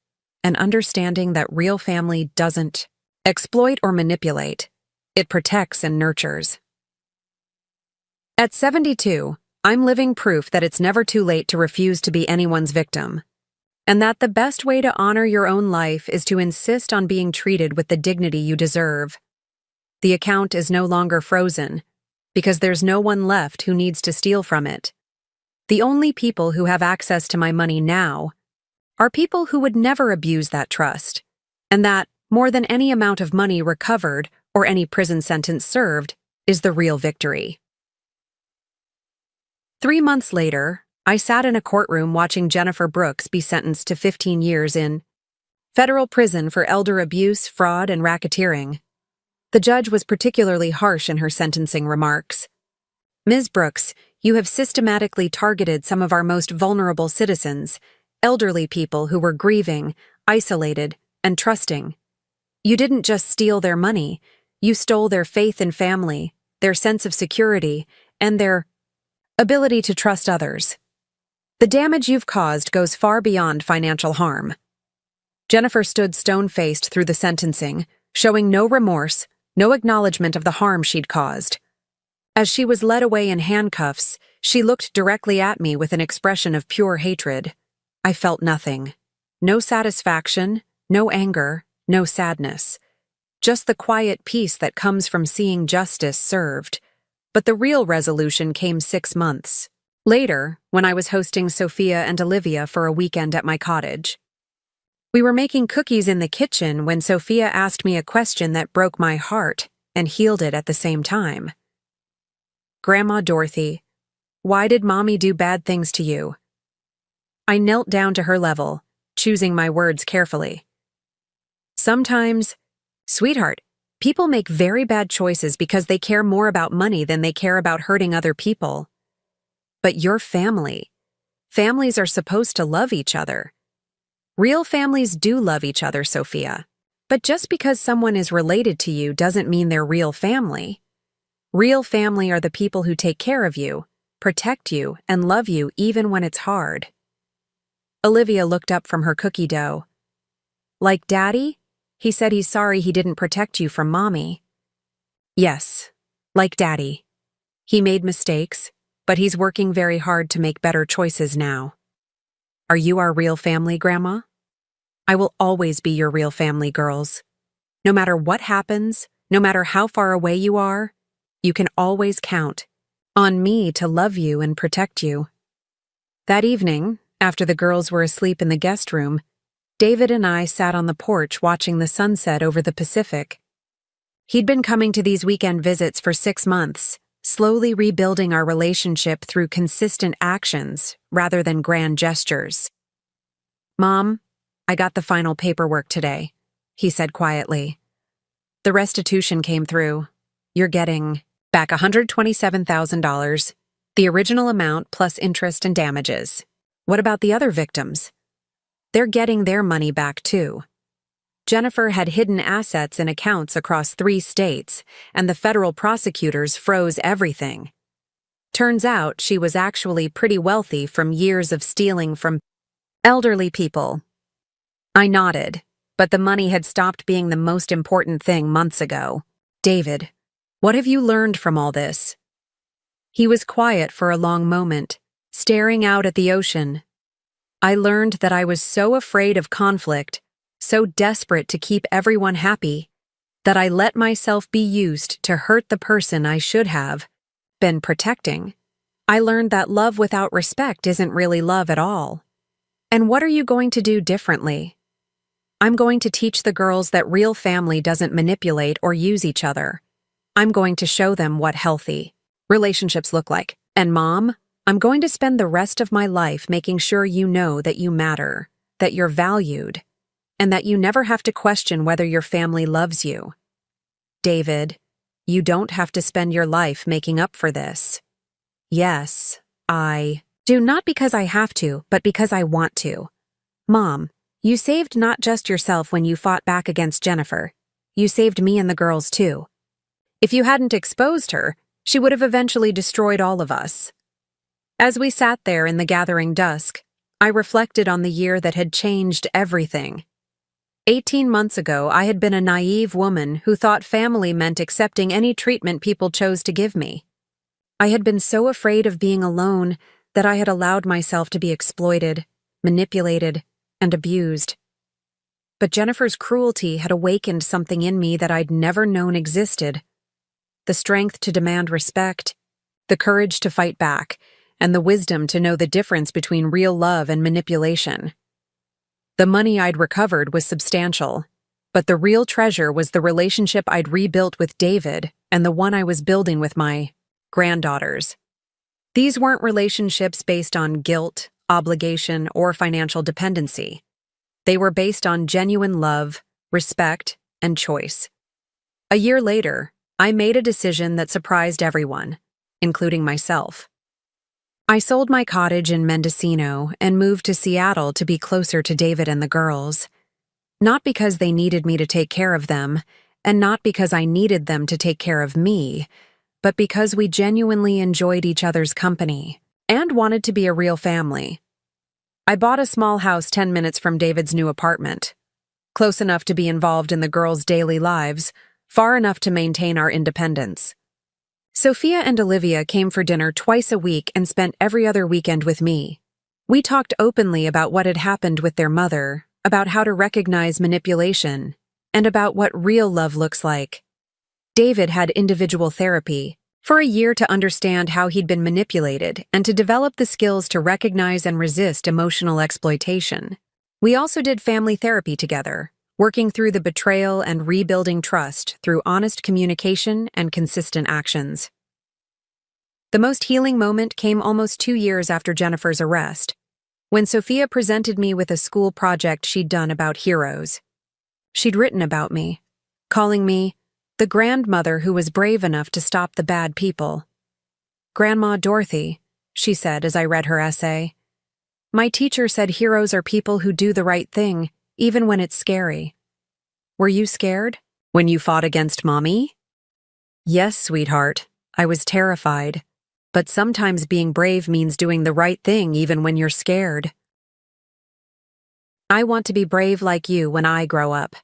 and understanding that real family doesn't exploit or manipulate. It protects and nurtures. At 72, I'm living proof that it's never too late to refuse to be anyone's victim, and that the best way to honor your own life is to insist on being treated with the dignity you deserve. The account is no longer frozen, because there's no one left who needs to steal from it. The only people who have access to my money now are people who would never abuse that trust, and that, more than any amount of money recovered or any prison sentence served, is the real victory. 3 months later, I sat in a courtroom watching Jennifer Brooks be sentenced to 15 years in federal prison for elder abuse, fraud, and racketeering. The judge was particularly harsh in her sentencing remarks. "Ms. Brooks, you have systematically targeted some of our most vulnerable citizens, elderly people who were grieving, isolated, and trusting. You didn't just steal their money, you stole their faith in family, their sense of security, and their ability to trust others. The damage you've caused goes far beyond financial harm." Jennifer stood stone-faced through the sentencing, showing no remorse, no acknowledgement of the harm she'd caused. As she was led away in handcuffs, she looked directly at me with an expression of pure hatred. I felt nothing. No satisfaction, no anger, no sadness. Just the quiet peace that comes from seeing justice served. But the real resolution came 6 months later, when I was hosting Sophia and Olivia for a weekend at my cottage. We were making cookies in the kitchen when Sophia asked me a question that broke my heart and healed it at the same time. "Grandma Dorothy, why did Mommy do bad things to you?" I knelt down to her level, choosing my words carefully. "Sometimes, sweetheart, people make very bad choices because they care more about money than they care about hurting other people. But you're family. Families are supposed to love each other. Real families do love each other, Sophia. But just because someone is related to you doesn't mean they're real family. Real family are the people who take care of you, protect you, and love you even when it's hard." Olivia looked up from her cookie dough. "Like Daddy? He said he's sorry he didn't protect you from Mommy." "Yes, like Daddy. He made mistakes, but he's working very hard to make better choices now. Are you our real family, Grandma? I will always be your real family, girls. No matter what happens, no matter how far away you are, you can always count on me to love you and protect you." That evening, after the girls were asleep in the guest room, David and I sat on the porch watching the sunset over the Pacific. He'd been coming to these weekend visits for 6 months, slowly rebuilding our relationship through consistent actions rather than grand gestures. "Mom, I got the final paperwork today," he said quietly. "The restitution came through. You're getting back $127,000, the original amount plus interest and damages. What about the other victims? They're getting their money back too." Jennifer had hidden assets in accounts across 3 states, and the federal prosecutors froze everything. Turns out she was actually pretty wealthy from years of stealing from elderly people. I nodded, but the money had stopped being the most important thing months ago. "David, What have you learned from all this?" He was quiet for a long moment, staring out at the ocean. I learned that I was so afraid of conflict, so desperate to keep everyone happy, that I let myself be used to hurt the person I should have been protecting. I learned that love without respect isn't really love at all. And what are you going to do differently? I'm going to teach the girls that real family doesn't manipulate or use each other. I'm going to show them what healthy relationships look like. And Mom, I'm going to spend the rest of my life making sure you know that you matter, that you're valued, and that you never have to question whether your family loves you. David, you don't have to spend your life making up for this. Yes, I do, not because I have to, but because I want to. Mom, you saved not just yourself when you fought back against Jennifer. You saved me and the girls too. If you hadn't exposed her, she would have eventually destroyed all of us. As we sat there in the gathering dusk, I reflected on the year that had changed everything. 18 months ago, I had been a naive woman who thought family meant accepting any treatment people chose to give me. I had been so afraid of being alone that I had allowed myself to be exploited, manipulated, and abused. But Jennifer's cruelty had awakened something in me that I'd never known existed. The strength to demand respect, the courage to fight back, and the wisdom to know the difference between real love and manipulation. The money I'd recovered was substantial, but the real treasure was the relationship I'd rebuilt with David and the one I was building with my granddaughters. These weren't relationships based on guilt, obligation, or financial dependency. They were based on genuine love, respect, and choice. A year later, I made a decision that surprised everyone, including myself. I sold my cottage in Mendocino and moved to Seattle to be closer to David and the girls. Not because they needed me to take care of them, and not because I needed them to take care of me, but because we genuinely enjoyed each other's company and wanted to be a real family. I bought a small house 10 minutes from David's new apartment, close enough to be involved in the girls' daily lives, far enough to maintain our independence. Sophia and Olivia came for dinner twice a week and spent every other weekend with me. We talked openly about what had happened with their mother, about how to recognize manipulation, and about what real love looks like. David had individual therapy for a year to understand how he'd been manipulated and to develop the skills to recognize and resist emotional exploitation. We also did family therapy together, working through the betrayal and rebuilding trust through honest communication and consistent actions. The most healing moment came almost 2 years after Jennifer's arrest, when Sophia presented me with a school project she'd done about heroes. She'd written about me, calling me the grandmother who was brave enough to stop the bad people. "Grandma Dorothy," she said as I read her essay, "my teacher said heroes are people who do the right thing, even when it's scary. Were you scared when you fought against Mommy?" "Yes, sweetheart. I was terrified. But sometimes being brave means doing the right thing even when you're scared." I want to be brave like you when I grow up.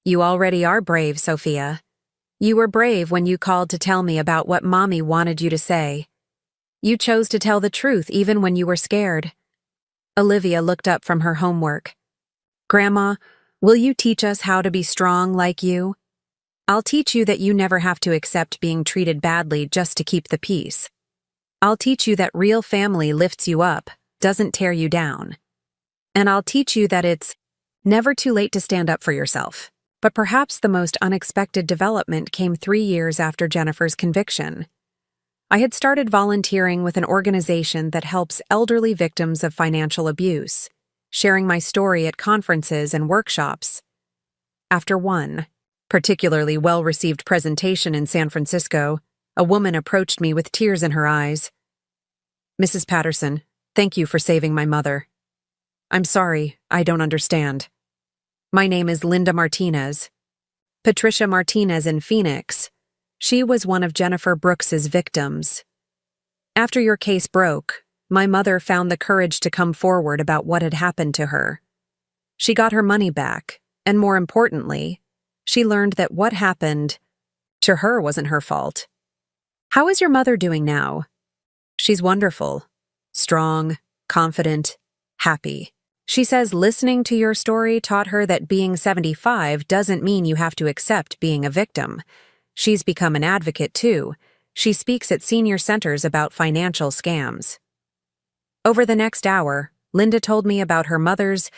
You already are brave, Sophia. You were brave when you called to tell me about what Mommy wanted you to say. You chose to tell the truth even when you were scared. Olivia looked up from her homework. "Grandma, will you teach us how to be strong like you? I'll teach you that you never have to accept being treated badly just to keep the peace. I'll teach you that real family lifts you up, doesn't tear you down. And I'll teach you that it's never too late to stand up for yourself." But perhaps the most unexpected development came 3 years after Jennifer's conviction. I had started volunteering with an organization that helps elderly victims of financial abuse, sharing my story at conferences and workshops. After one particularly well-received presentation in San Francisco, a woman approached me with tears in her eyes. "Mrs. Patterson, thank you for saving my mother. I'm sorry, I don't understand. My name is Linda Martinez. Patricia Martinez in Phoenix. She was one of Jennifer Brooks's victims. After your case broke, my mother found the courage to come forward about what had happened to her. She got her money back, and more importantly, she learned that what happened to her wasn't her fault. How is your mother doing now? She's wonderful. Strong, confident, happy. She says listening to your story taught her that being 75 doesn't mean you have to accept being a victim. She's become an advocate, too. She speaks at senior centers about financial scams. Over the next hour, Linda told me about her mother's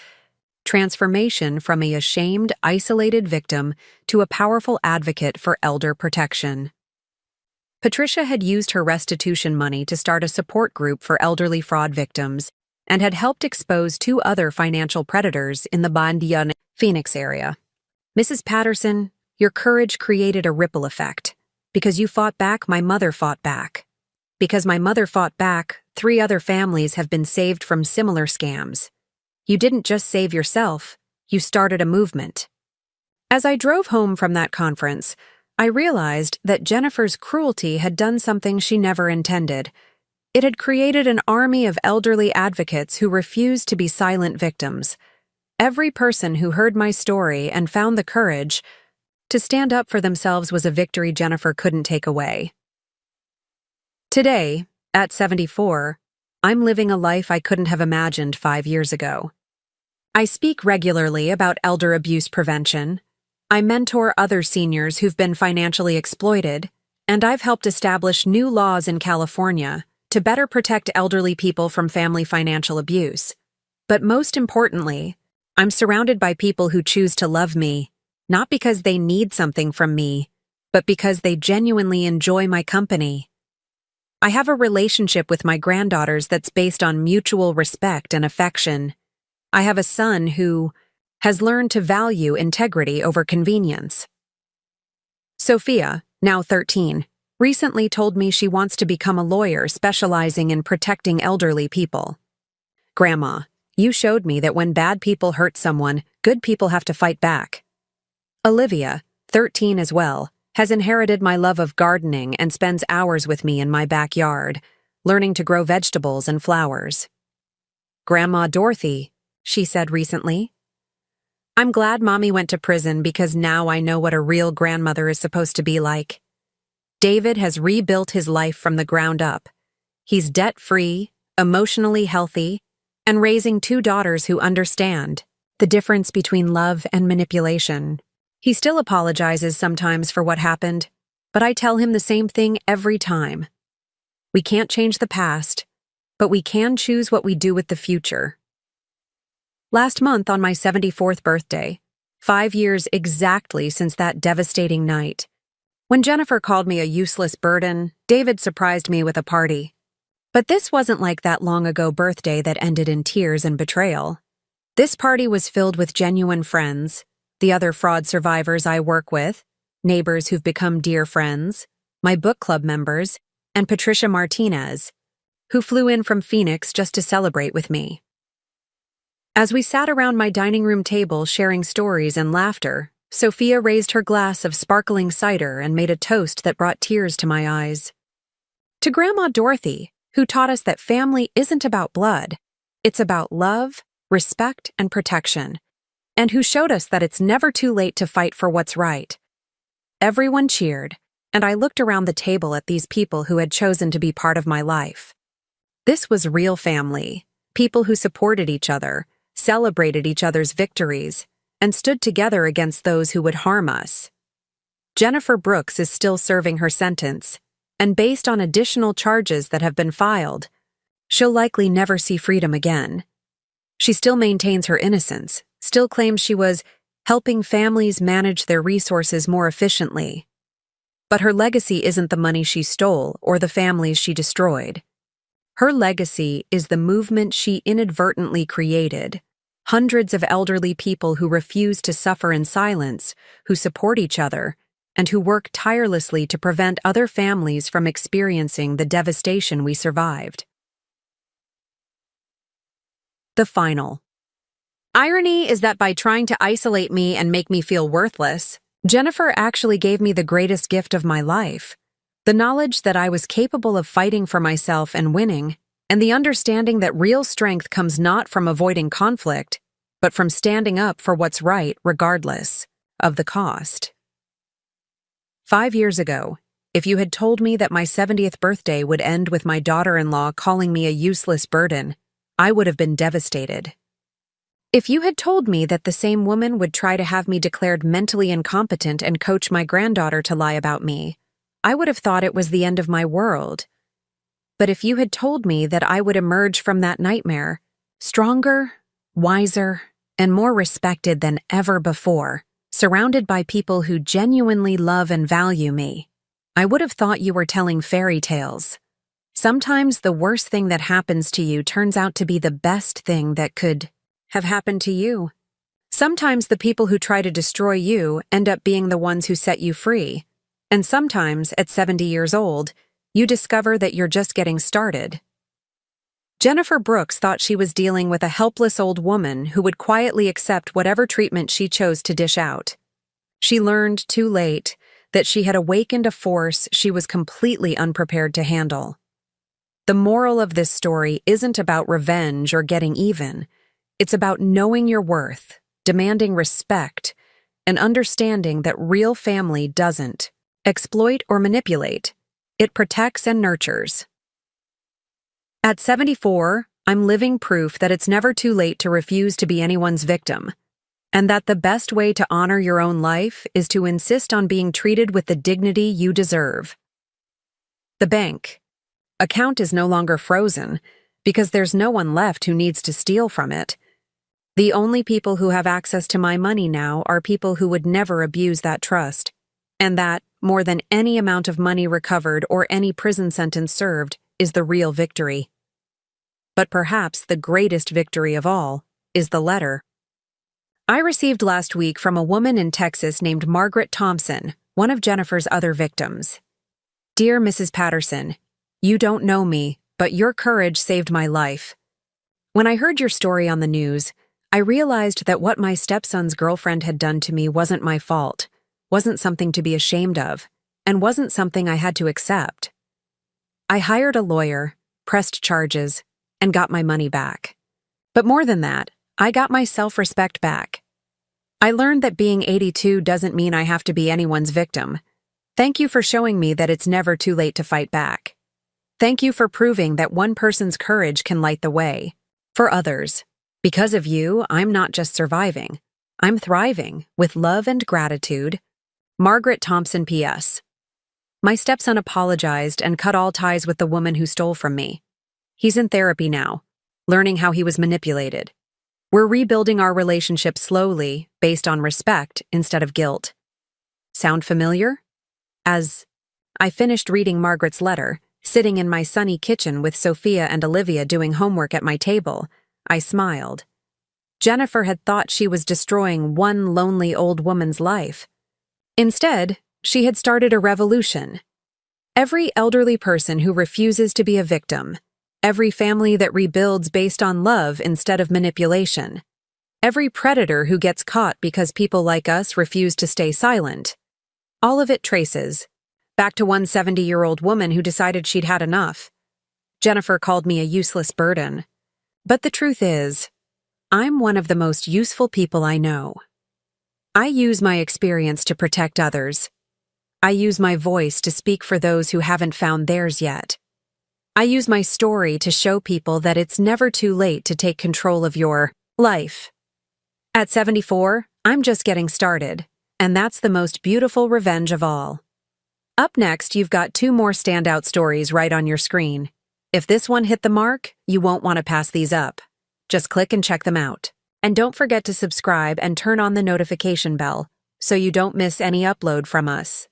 transformation from a ashamed, isolated victim to a powerful advocate for elder protection. Patricia had used her restitution money to start a support group for elderly fraud victims and had helped expose 2 other financial predators in the Bandian, Phoenix area. Mrs. Patterson, your courage created a ripple effect. Because you fought back, my mother fought back. Because my mother fought back, 3 other families have been saved from similar scams. You didn't just save yourself, you started a movement. As I drove home from that conference, I realized that Jennifer's cruelty had done something she never intended. It had created an army of elderly advocates who refused to be silent victims. Every person who heard my story and found the courage to stand up for themselves was a victory Jennifer couldn't take away. Today, at 74, I'm living a life I couldn't have imagined 5 years ago. I speak regularly about elder abuse prevention. I mentor other seniors who've been financially exploited, and I've helped establish new laws in California to better protect elderly people from family financial abuse. But most importantly, I'm surrounded by people who choose to love me, not because they need something from me, but because they genuinely enjoy my company. I have a relationship with my granddaughters that's based on mutual respect and affection. I have a son who has learned to value integrity over convenience. Sophia, now 13, recently told me she wants to become a lawyer specializing in protecting elderly people. Grandma, you showed me that when bad people hurt someone, good people have to fight back. Olivia, 13 as well, has inherited my love of gardening and spends hours with me in my backyard, learning to grow vegetables and flowers. Grandma Dorothy, she said recently, I'm glad Mommy went to prison because now I know what a real grandmother is supposed to be like. David has rebuilt his life from the ground up. He's debt-free, emotionally healthy, and raising 2 daughters who understand the difference between love and manipulation. He still apologizes sometimes for what happened, but I tell him the same thing every time. We can't change the past, but we can choose what we do with the future. Last month on my 74th birthday, 5 years exactly since that devastating night, when Jennifer called me a useless burden, David surprised me with a party. But this wasn't like that long-ago birthday that ended in tears and betrayal. This party was filled with genuine friends, the other fraud survivors I work with, neighbors who've become dear friends, my book club members, and Patricia Martinez, who flew in from Phoenix just to celebrate with me. As we sat around my dining room table sharing stories and laughter, Sophia raised her glass of sparkling cider and made a toast that brought tears to my eyes. To Grandma Dorothy, who taught us that family isn't about blood, it's about love, respect, and protection, and who showed us that it's never too late to fight for what's right. Everyone cheered, and I looked around the table at these people who had chosen to be part of my life. This was real family, people who supported each other, celebrated each other's victories, and stood together against those who would harm us. Jennifer Brooks is still serving her sentence, and based on additional charges that have been filed, she'll likely never see freedom again. She still maintains her innocence, still claims she was helping families manage their resources more efficiently. But her legacy isn't the money she stole or the families she destroyed. Her legacy is the movement she inadvertently created. Hundreds of elderly people who refuse to suffer in silence, who support each other, and who work tirelessly to prevent other families from experiencing the devastation we survived. The final. Irony is that by trying to isolate me and make me feel worthless, Jennifer actually gave me the greatest gift of my life, the knowledge that I was capable of fighting for myself and winning, and the understanding that real strength comes not from avoiding conflict, but from standing up for what's right regardless of the cost. 5 years ago, if you had told me that my 70th birthday would end with my daughter-in-law calling me a useless burden, I would have been devastated. If you had told me that the same woman would try to have me declared mentally incompetent and coach my granddaughter to lie about me, I would have thought it was the end of my world. But if you had told me that I would emerge from that nightmare, stronger, wiser, and more respected than ever before, surrounded by people who genuinely love and value me, I would have thought you were telling fairy tales. Sometimes the worst thing that happens to you turns out to be the best thing that could have happened to you. Sometimes the people who try to destroy you end up being the ones who set you free. And sometimes, at 70 years old, you discover that you're just getting started. Jennifer Brooks thought she was dealing with a helpless old woman who would quietly accept whatever treatment she chose to dish out. She learned too late that she had awakened a force she was completely unprepared to handle. The moral of this story isn't about revenge or getting even. It's about knowing your worth, demanding respect, and understanding that real family doesn't exploit or manipulate. It protects and nurtures. At 74, I'm living proof that it's never too late to refuse to be anyone's victim, and that the best way to honor your own life is to insist on being treated with the dignity you deserve. The bank account is no longer frozen because there's no one left who needs to steal from it. The only people who have access to my money now are people who would never abuse that trust, and that, more than any amount of money recovered or any prison sentence served, is the real victory. But perhaps the greatest victory of all is the letter I received last week from a woman in Texas named Margaret Thompson, one of Jennifer's other victims. Dear Mrs. Patterson, you don't know me, but your courage saved my life. When I heard your story on the news, I realized that what my stepson's girlfriend had done to me wasn't my fault, wasn't something to be ashamed of, and wasn't something I had to accept. I hired a lawyer, pressed charges, and got my money back. But more than that, I got my self-respect back. I learned that being 82 doesn't mean I have to be anyone's victim. Thank you for showing me that it's never too late to fight back. Thank you for proving that one person's courage can light the way for others. Because of you, I'm not just surviving. I'm thriving, with love and gratitude. Margaret Thompson P.S. My stepson apologized and cut all ties with the woman who stole from me. He's in therapy now, learning how he was manipulated. We're rebuilding our relationship slowly, based on respect instead of guilt. Sound familiar? As I finished reading Margaret's letter, sitting in my sunny kitchen with Sophia and Olivia doing homework at my table, I smiled. Jennifer had thought she was destroying one lonely old woman's life. Instead, she had started a revolution. Every elderly person who refuses to be a victim, every family that rebuilds based on love instead of manipulation, every predator who gets caught because people like us refuse to stay silent. All of it traces back to one 70-year-old woman who decided she'd had enough. Jennifer called me a useless burden. But the truth is, I'm one of the most useful people I know. I use my experience to protect others. I use my voice to speak for those who haven't found theirs yet. I use my story to show people that it's never too late to take control of your life. At 74, I'm just getting started, and that's the most beautiful revenge of all. Up next, you've got 2 more standout stories right on your screen. If this one hit the mark, you won't want to pass these up. Just click and check them out. And don't forget to subscribe and turn on the notification bell so you don't miss any upload from us.